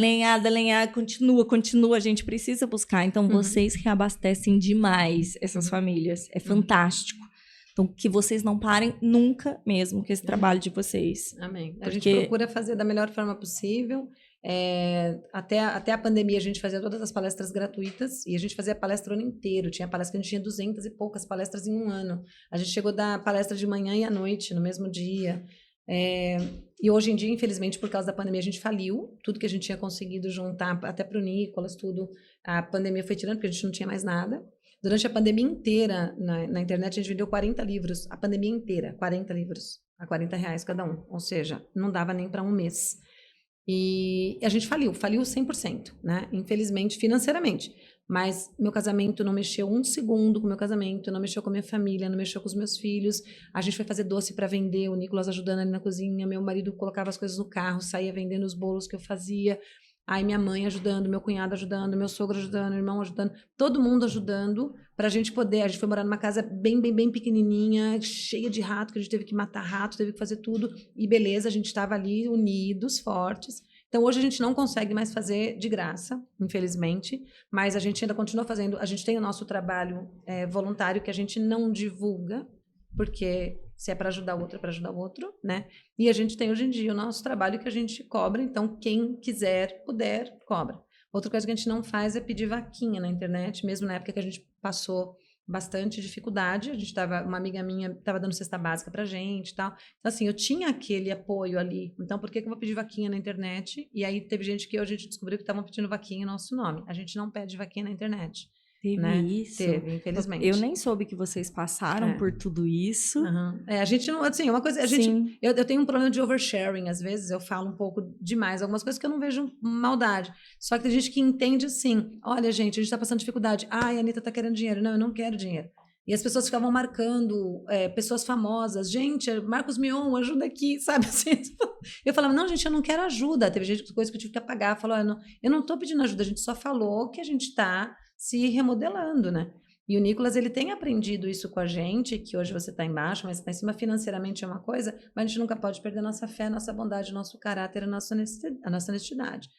continua. A gente precisa buscar. Então, vocês reabastecem demais essas famílias. É fantástico. Então, que vocês não parem nunca mesmo com esse trabalho de vocês. Amém. A gente procura fazer da melhor forma possível. Até a pandemia a gente fazia todas as palestras gratuitas e a gente fazia palestra o ano inteiro. Tinha palestra que a gente tinha 200 e poucas palestras em um ano. A gente chegou a dar palestra de manhã e à noite, no mesmo dia. E hoje em dia, infelizmente, por causa da pandemia, a gente faliu. Tudo que a gente tinha conseguido juntar, até para o Nicolas, tudo, a pandemia foi tirando, porque a gente não tinha mais nada. Durante a pandemia inteira, na internet, a gente vendeu 40 livros. A pandemia inteira, 40 livros, a R$40 cada um. Ou seja, não dava nem para um mês. E a gente faliu 100%, né? Infelizmente, financeiramente. Mas meu casamento não mexeu um segundo com o meu casamento, não mexeu com a minha família, não mexeu com os meus filhos. A gente foi fazer doce para vender, o Nicolas ajudando ali na cozinha, meu marido colocava as coisas no carro, saía vendendo os bolos que eu fazia. Aí minha mãe ajudando, meu cunhado ajudando, meu sogro ajudando, meu irmão ajudando, todo mundo ajudando pra gente poder. A gente foi morar numa casa bem pequenininha, cheia de rato, que a gente teve que matar rato, teve que fazer tudo. E beleza, a gente estava ali unidos, fortes. Então hoje a gente não consegue mais fazer de graça, infelizmente, mas a gente ainda continua fazendo. A gente tem o nosso trabalho voluntário que a gente não divulga, porque se é para ajudar o outro, é para ajudar o outro, né? E a gente tem hoje em dia o nosso trabalho que a gente cobra, então quem quiser, puder, cobra. Outra coisa que a gente não faz é pedir vaquinha na internet, mesmo na época que a gente passou bastante dificuldade, uma amiga minha estava dando cesta básica pra gente e tal. Então, assim, eu tinha aquele apoio ali. Então, por que eu vou pedir vaquinha na internet? E aí teve gente que hoje a gente descobriu que estavam pedindo vaquinha em nosso nome. A gente não pede vaquinha na internet. Teve, né? isso? Teve, infelizmente. Eu nem soube que vocês passaram por tudo isso. A gente não, assim, uma coisa, eu tenho um problema de oversharing, às vezes eu falo um pouco demais, algumas coisas que eu não vejo maldade. Só que tem gente que entende assim, olha, gente, a gente tá passando dificuldade. Ai, a Anitta tá querendo dinheiro. Não, eu não quero dinheiro. E as pessoas ficavam marcando pessoas famosas. Gente, Marcos Mion, ajuda aqui, sabe? Assim, eu falava, não, gente, eu não quero ajuda. Teve coisa que eu tive que apagar. Falou, eu não tô pedindo ajuda, a gente só falou que a gente tá se remodelando, né? E o Nicolas, ele tem aprendido isso com a gente, que hoje você tá embaixo, mas tá em cima financeiramente é uma coisa, mas a gente nunca pode perder nossa fé, nossa bondade, nosso caráter, a nossa honestidade.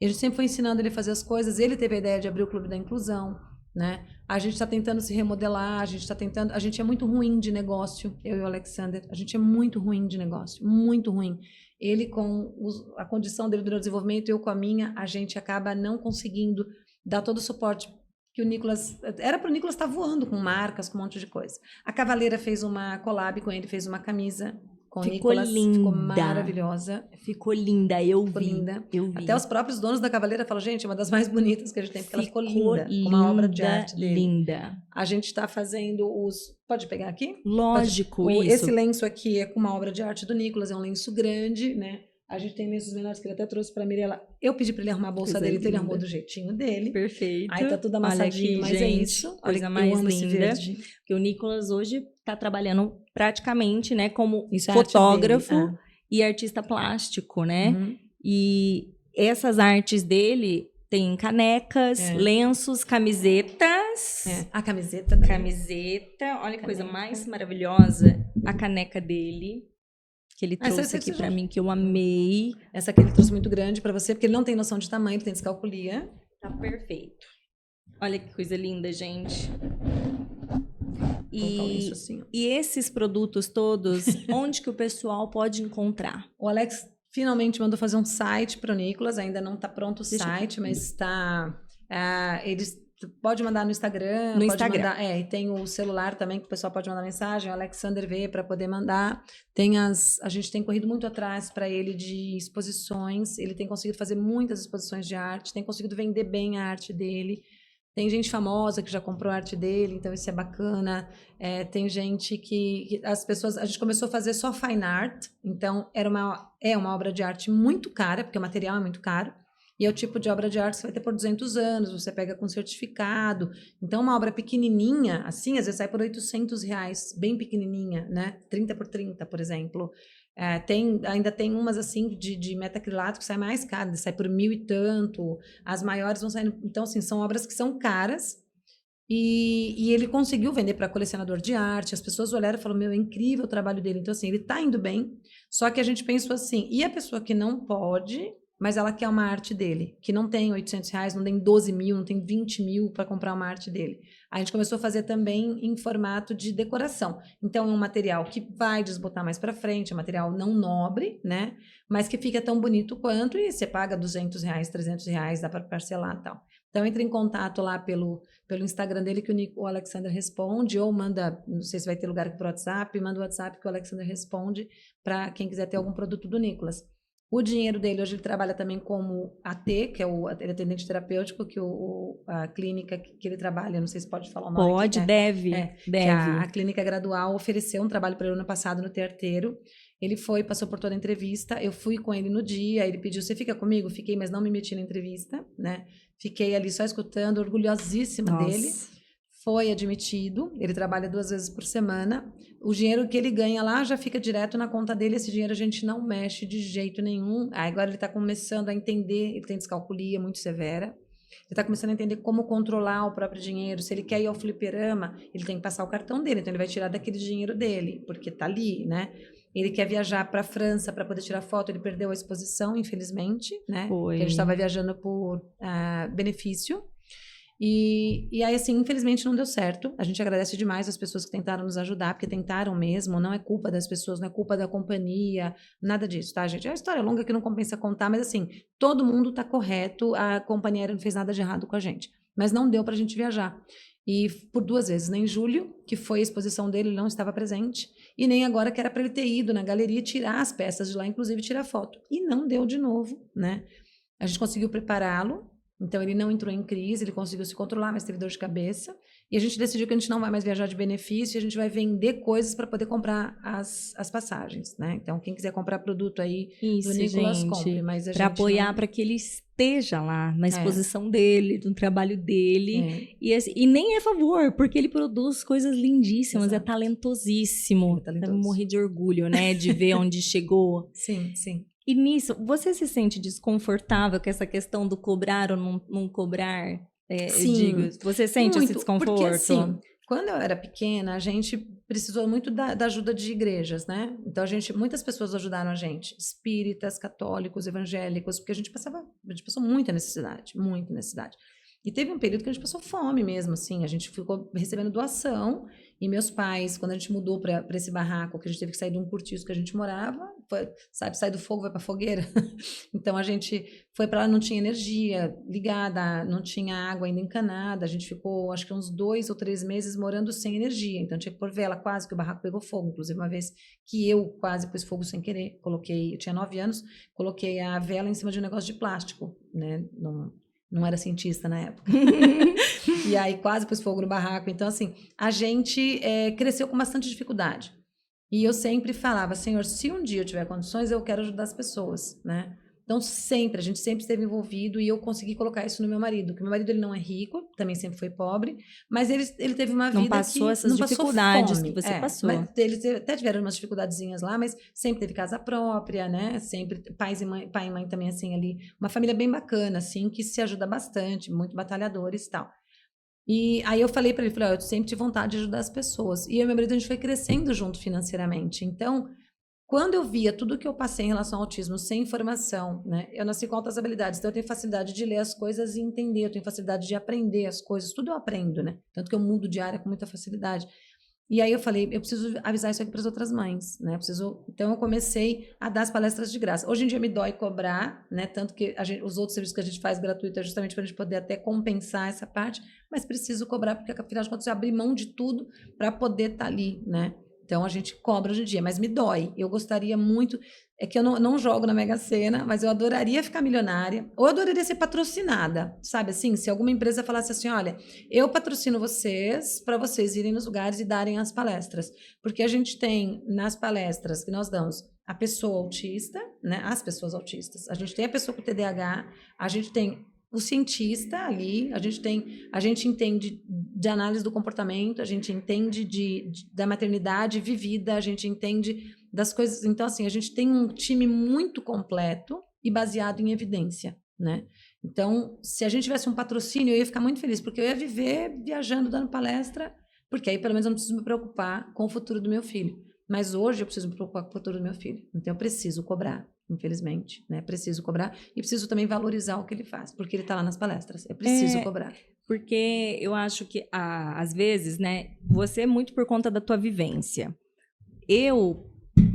E a gente sempre foi ensinando ele a fazer as coisas, ele teve a ideia de abrir o Clube da Inclusão, né? A gente está tentando se remodelar, a gente é muito ruim de negócio, eu e o Alexander, a gente é muito ruim de negócio, muito ruim. Ele com a condição dele do desenvolvimento, eu com a minha, a gente acaba não conseguindo dar todo o suporte que o Nicolas... Era para o Nicolas estar voando com marcas, com um monte de coisa. A Cavaleira fez uma collab com ele, fez uma camisa com Ficou Nicolas. linda. Ficou maravilhosa. Ficou linda, eu Ficou vi. linda. Eu vi. Até os próprios donos da Cavaleira falam, gente, é uma das mais bonitas que a gente tem, porque ela ficou linda, linda, com uma obra de arte dele. linda. A gente está fazendo os... Pode pegar aqui? Lógico, Pode... isso. Esse lenço aqui é com uma obra de arte do Nicolas, é um lenço grande, né? A gente tem lenços menores que ele até trouxe para Mirella. Eu pedi para ele arrumar a bolsa Coisa dele, então ele linda. arrumou do jeitinho dele. Perfeito. Aí tá tudo Olha amassadinho, aqui, mas gente, é isso. coisa Olha, mais eu amo esse linda. verde. Porque o Nicolas hoje está trabalhando praticamente, né, como Isso é arte fotógrafo dele, e artista plástico, né? Uhum. E essas artes dele tem canecas, lenços, camisetas. A camiseta. Né? Camiseta. Olha que coisa mais maravilhosa. A caneca dele, que ele trouxe aqui pra mim, que eu amei. Essa aqui ele trouxe muito grande pra você, porque ele não tem noção de tamanho, ele tem descalculia. Tá perfeito. Olha que coisa linda, gente. E esses produtos todos, onde que o pessoal pode encontrar? O Alex finalmente mandou fazer um site para o Nicolas, ainda não está pronto o site, mas está... eles pode mandar no Instagram. No Instagram. Mandar, e tem o celular também, que o pessoal pode mandar mensagem, o Alexander V, para poder mandar. A gente tem corrido muito atrás para ele de exposições, ele tem conseguido fazer muitas exposições de arte, tem conseguido vender bem a arte dele. Tem gente famosa que já comprou a arte dele, então isso é bacana. Tem gente que as pessoas... A gente começou a fazer só fine art, então é uma obra de arte muito cara, porque o material é muito caro. E é o tipo de obra de arte que você vai ter por 200 anos, você pega com certificado. Então, uma obra pequenininha, assim, às vezes sai por R$800, bem pequenininha, né? 30 por 30, por exemplo. Ainda tem umas, assim, de metacrilato que sai mais caro, sai por 1.000 e tanto. As maiores vão saindo... Então, assim, são obras que são caras. E ele conseguiu vender para colecionador de arte. As pessoas olharam e falaram, meu, é incrível o trabalho dele. Então, assim, ele está indo bem. Só que a gente pensou assim, e a pessoa que não pode... mas ela quer uma arte dele, que não tem R$800, não tem 12 mil, não tem 20 mil para comprar uma arte dele. A gente começou a fazer também em formato de decoração. Então, é um material que vai desbotar mais para frente, é um material não nobre, né? Mas que fica tão bonito quanto, e você paga R$200, R$300, dá para parcelar e tal. Então, entre em contato lá pelo Instagram dele, que o Alexander responde, ou manda, não sei se vai ter lugar aqui para o WhatsApp, manda o WhatsApp que o Alexander responde para quem quiser ter algum produto do Nicolas. O dinheiro dele, hoje ele trabalha também como AT, que é o atendente terapêutico, que a clínica que ele trabalha, não sei se pode falar o nome. Pode, aqui, deve. Que a clínica gradual ofereceu um trabalho para ele ano passado no Terteiro. Ele passou por toda a entrevista, eu fui com ele no dia, ele pediu, você fica comigo? Fiquei, mas não me meti na entrevista, né? Fiquei ali só escutando, orgulhosíssima dele. Foi admitido, ele trabalha 2 vezes por semana. O dinheiro que ele ganha lá já fica direto na conta dele, esse dinheiro a gente não mexe de jeito nenhum. Agora ele está começando a entender, ele tem descalculia muito severa, ele está começando a entender como controlar o próprio dinheiro. Se ele quer ir ao fliperama, ele tem que passar o cartão dele, então ele vai tirar daquele dinheiro dele, porque está ali, né? Ele quer viajar para a França para poder tirar foto, ele perdeu a exposição, infelizmente, né? Porque a gente estava viajando por benefício. E aí, assim, infelizmente não deu certo. A gente agradece demais as pessoas que tentaram nos ajudar, porque tentaram mesmo, não é culpa das pessoas, não é culpa da companhia, nada disso, tá, gente? É uma história longa que não compensa contar, mas assim, todo mundo tá correto, a companhia aérea não fez nada de errado com a gente. Mas não deu pra gente viajar. E por 2 vezes, nem em julho, que foi a exposição dele, ele não estava presente, e nem agora que era para ele ter ido na galeria tirar as peças de lá, inclusive tirar foto. E não deu de novo, né? A gente conseguiu prepará-lo. Então, ele não entrou em crise, ele conseguiu se controlar, mas teve dor de cabeça. E a gente decidiu que a gente não vai mais viajar de benefício, a gente vai vender coisas para poder comprar as passagens, né? Então, quem quiser comprar produto aí do Nicolas, compre. Para apoiar, para que ele esteja lá na exposição dele, no trabalho dele. E nem é favor, porque ele produz coisas lindíssimas, Exato. É talentosíssimo. Eu morri de orgulho, né? De ver onde chegou. Sim, sim. E nisso, você se sente desconfortável com essa questão do cobrar ou não cobrar? Sim. Você sente esse desconforto? Porque, assim, quando eu era pequena, a gente precisou muito da ajuda de igrejas, né? Então, muitas pessoas ajudaram a gente. Espíritas, católicos, evangélicos, porque a gente passou muita necessidade, muita necessidade. E teve um período que a gente passou fome mesmo, assim, a gente ficou recebendo doação, e meus pais, quando a gente mudou para esse barraco, que a gente teve que sair de um cortiço que a gente morava, sabe, sai do fogo, vai pra fogueira. Então a gente foi para lá, não tinha energia ligada, não tinha água ainda encanada. A gente ficou, acho que uns 2 ou 3 meses morando sem energia. Então tinha que pôr vela, quase que o barraco pegou fogo. Inclusive, uma vez que eu quase pus fogo sem querer, eu tinha 9 anos, coloquei a vela em cima de um negócio de plástico, né? Não era cientista na época. E aí quase pus fogo no barraco. Então, assim, a gente cresceu com bastante dificuldade. E eu sempre falava, Senhor, se um dia eu tiver condições, eu quero ajudar as pessoas, né? Então, a gente sempre esteve envolvido e eu consegui colocar isso no meu marido. Porque meu marido, ele não é rico, também sempre foi pobre, mas ele teve uma vida não passou que essas dificuldades fome. que você passou. Mas eles até tiveram umas dificuldadezinhas lá, mas sempre teve casa própria, né? Sempre pai e mãe também, assim, ali. Uma família bem bacana, assim, que se ajuda bastante, muito batalhadores e tal. E aí eu falei para ele, eu sempre tive vontade de ajudar as pessoas. E eu e meu marido, a gente foi crescendo junto financeiramente. Então, quando eu via tudo que eu passei em relação ao autismo sem informação, né? Eu nasci com altas habilidades, então eu tenho facilidade de ler as coisas e entender, eu tenho facilidade de aprender as coisas, tudo eu aprendo, né? Tanto que eu mudo de área com muita facilidade. E aí eu falei, eu preciso avisar isso aqui para as outras mães, né? Então eu comecei a dar as palestras de graça. Hoje em dia me dói cobrar, né? Tanto que os outros serviços que a gente faz gratuito é justamente para a gente poder até compensar essa parte, mas preciso cobrar, porque afinal de contas eu abri mão de tudo para poder estar ali, né? Então, a gente cobra hoje em dia, mas me dói. Eu gostaria muito... É que eu não jogo na Mega Sena, mas eu adoraria ficar milionária. Ou eu adoraria ser patrocinada, sabe assim? Se alguma empresa falasse assim, olha, eu patrocino vocês para vocês irem nos lugares e darem as palestras. Porque a gente tem, nas palestras que nós damos, a pessoa autista, né? As pessoas autistas. A gente tem a pessoa com TDAH, a gente tem o cientista ali, a gente entende de análise do comportamento, a gente entende da maternidade vivida, a gente entende das coisas. Então, assim, a gente tem um time muito completo e baseado em evidência, né? Então, se a gente tivesse um patrocínio, eu ia ficar muito feliz, porque eu ia viver viajando, dando palestra, porque aí pelo menos eu não preciso me preocupar com o futuro do meu filho. Mas hoje eu preciso me preocupar com o futuro do meu filho. Então, eu preciso cobrar. Infelizmente, né? Preciso cobrar e preciso também valorizar o que ele faz, porque ele está lá nas palestras. Eu preciso cobrar. Porque eu acho que, às vezes, né? Você é muito por conta da tua vivência. Eu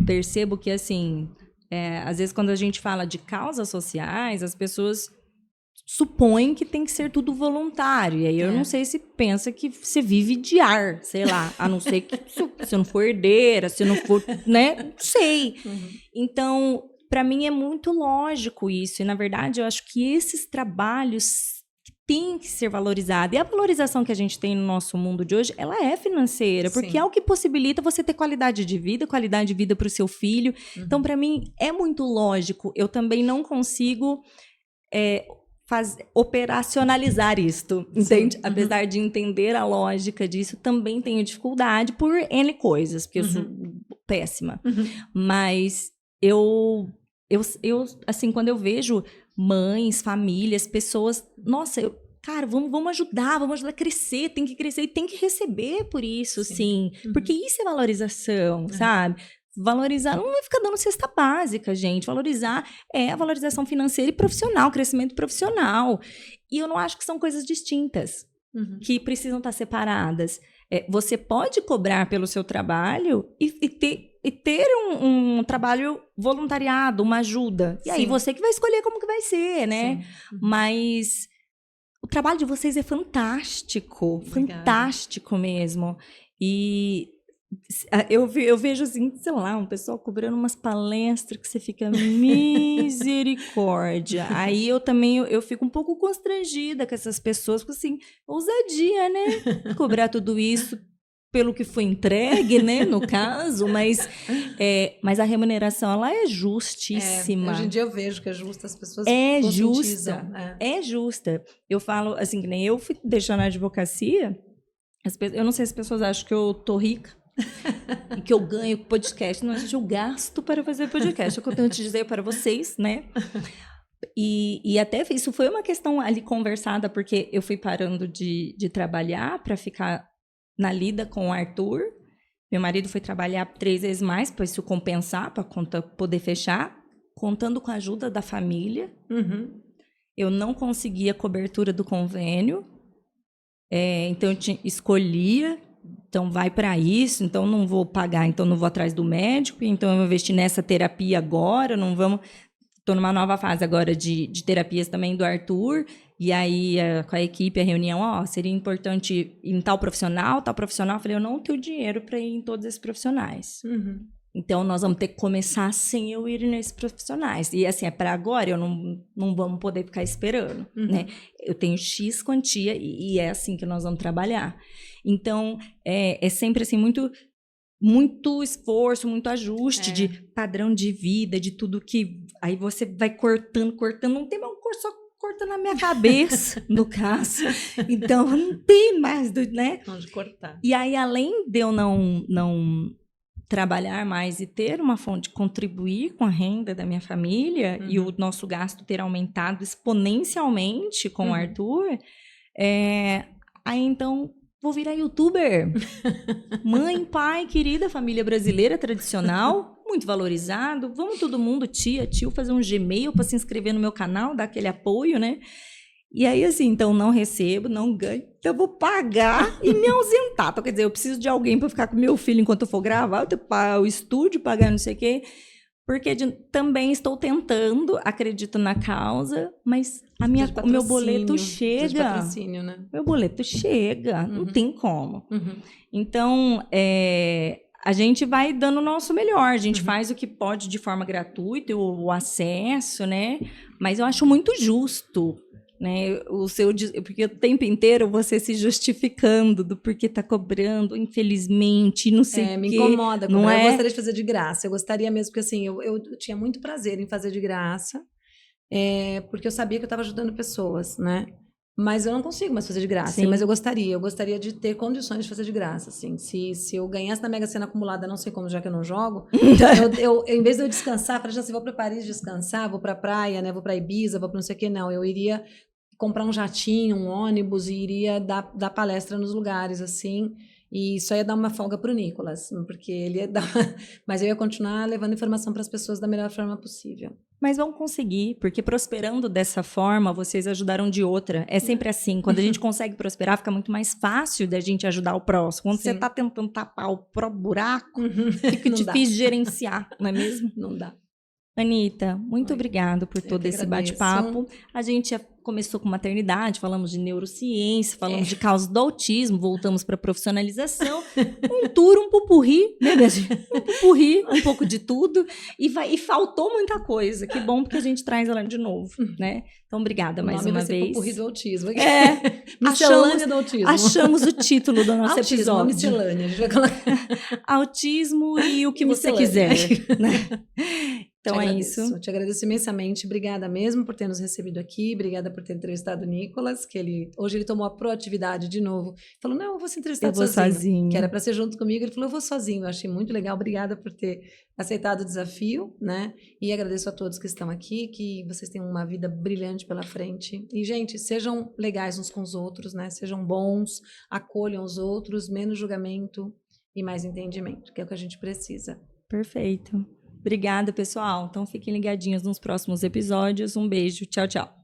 percebo que, assim, às vezes quando a gente fala de causas sociais, as pessoas supõem que tem que ser tudo voluntário. E aí eu não sei se pensa que você vive de ar, sei lá. A não ser que se não for herdeira, se não for, né? Não sei. Uhum. Então... Para mim é muito lógico isso, e na verdade eu acho que esses trabalhos têm que ser valorizados. E a valorização que a gente tem no nosso mundo de hoje, ela é financeira, porque Sim. é o que possibilita você ter qualidade de vida para o seu filho. Uhum. Então, para mim, é muito lógico. Eu também não consigo operacionalizar isto, entende? Sim. Apesar de entender a lógica disso, também tenho dificuldade por N coisas, porque eu sou péssima. Mas... Eu, assim, quando eu vejo mães, famílias, pessoas, nossa, cara, vamos ajudar a crescer, tem que crescer e tem que receber por isso, sim. Porque isso é valorização, sabe? Valorizar não é ficar dando cesta básica, gente. Valorizar é a valorização financeira e profissional, crescimento profissional. E eu não acho que são coisas distintas, que precisam estar separadas. Você pode cobrar pelo seu trabalho e ter um trabalho voluntariado, uma ajuda. E aí você que vai escolher como que vai ser, né? Mas o trabalho de vocês é fantástico. Obrigada. Fantástico mesmo. E eu vejo assim, sei lá, um pessoal cobrando umas palestras que você fica misericórdia. Aí eu fico um pouco constrangida com essas pessoas, porque assim, ousadia, né? Cobrar tudo isso pelo que foi entregue, né, no caso, mas a remuneração, ela é justíssima. Hoje em dia eu vejo que é justa, as pessoas justa. É justa. Eu falo, assim, que nem eu fui deixar na advocacia, eu não sei se as pessoas acham que eu tô rica e que eu ganho podcast. Não, gente, eu gasto para fazer podcast. É o que eu tenho que dizer para vocês, né? E até isso foi uma questão ali conversada, porque eu fui parando de trabalhar para ficar na lida com o Arthur. Meu marido foi trabalhar 3 vezes mais para isso compensar, para a conta poder fechar, contando com a ajuda da família. Eu não conseguia a cobertura do convênio, então eu escolhia então vai para isso, então não vou pagar, então não vou atrás do médico, então eu vou investir nessa terapia agora, não vamos... Estou numa nova fase agora de terapias também do Arthur, e aí com a equipe, a reunião, seria importante ir em tal profissional, eu falei, eu não tenho dinheiro para ir em todos esses profissionais. Uhum. Então, nós vamos ter que começar sem eu ir nesses profissionais. E assim, para agora, eu não vamos poder ficar esperando, né? Eu tenho X quantia e é assim que nós vamos trabalhar. Então, é sempre assim, muito esforço, muito ajuste de padrão de vida, de tudo que... Aí você vai cortando, não tem mais só cortando a minha cabeça, no caso. Então, não tem mais, né? Onde cortar. E aí, além de eu não trabalhar mais e ter uma fonte de contribuir com a renda da minha família e o nosso gasto ter aumentado exponencialmente com o Arthur, aí então vou virar youtuber. Mãe, pai, querida família brasileira tradicional, muito valorizado. Vamos todo mundo, tia, tio, fazer um Gmail para se inscrever no meu canal, dar aquele apoio, né? E aí, assim, então, não recebo, não ganho, então eu vou pagar e me ausentar. Então, quer dizer, eu preciso de alguém para ficar com meu filho enquanto eu for gravar, eu tenho que pagar o estúdio, pagar não sei o quê, porque também estou tentando, acredito na causa, mas o meu boleto chega. De patrocínio, né? Meu boleto chega, não tem como. Então, a gente vai dando o nosso melhor, a gente faz o que pode de forma gratuita, o acesso, né? Mas eu acho muito justo, né? Porque o tempo inteiro você se justificando do porquê tá cobrando, infelizmente, não sei o quê. Me incomoda. Não eu gostaria de fazer de graça. Eu gostaria mesmo, porque assim, eu tinha muito prazer em fazer de graça, porque eu sabia que eu estava ajudando pessoas, né? Mas eu não consigo mais fazer de graça. Sim. Mas eu gostaria de ter condições de fazer de graça, assim. Se eu ganhasse na Mega Sena acumulada, não sei como, já que eu não jogo, eu em vez de eu descansar, falei assim, vou para Paris descansar, vou para praia, né? Vou para Ibiza, vou para não sei o quê, não. Eu iria comprar um jatinho, um ônibus e iria dar palestra nos lugares, assim, e só ia dar uma folga pro Nicolas, porque ele ia dar... Mas eu ia continuar levando informação para as pessoas da melhor forma possível. Mas vão conseguir, porque prosperando dessa forma, vocês ajudaram de outra. É sempre assim, quando a gente consegue prosperar, fica muito mais fácil da gente ajudar o próximo. Quando você está tentando tapar o próprio buraco, fica difícil gerenciar, não é mesmo? Não dá. Anitta, muito obrigada por todo esse bate-papo. A gente começou com maternidade, falamos de neurociência, falamos de causa do autismo, voltamos para profissionalização, um tour, um pupurri, né, minha gente? Um pupurri, um pouco de tudo, e faltou muita coisa. Que bom, porque a gente traz ela de novo, né? Então, obrigada mais uma vez. Pupurri do autismo. Miscelânea do autismo. Achamos o título do nosso episódio. Miscelânea, a gente vai colocar. Autismo e o que você quiser, né? Então é isso. Te agradeço imensamente. Obrigada mesmo por ter nos recebido aqui. Obrigada por ter entrevistado o Nicolas, que hoje ele tomou a proatividade de novo. Falou, não, eu vou ser entrevistado sozinho. Que era para ser junto comigo. Ele falou, eu vou sozinho. Eu achei muito legal. Obrigada por ter aceitado o desafio, né? E agradeço a todos que estão aqui, que vocês tenham uma vida brilhante pela frente. E, gente, sejam legais uns com os outros, né? Sejam bons, acolham os outros, menos julgamento e mais entendimento, que é o que a gente precisa. Perfeito. Obrigada, pessoal. Então, fiquem ligadinhos nos próximos episódios. Um beijo. Tchau, tchau.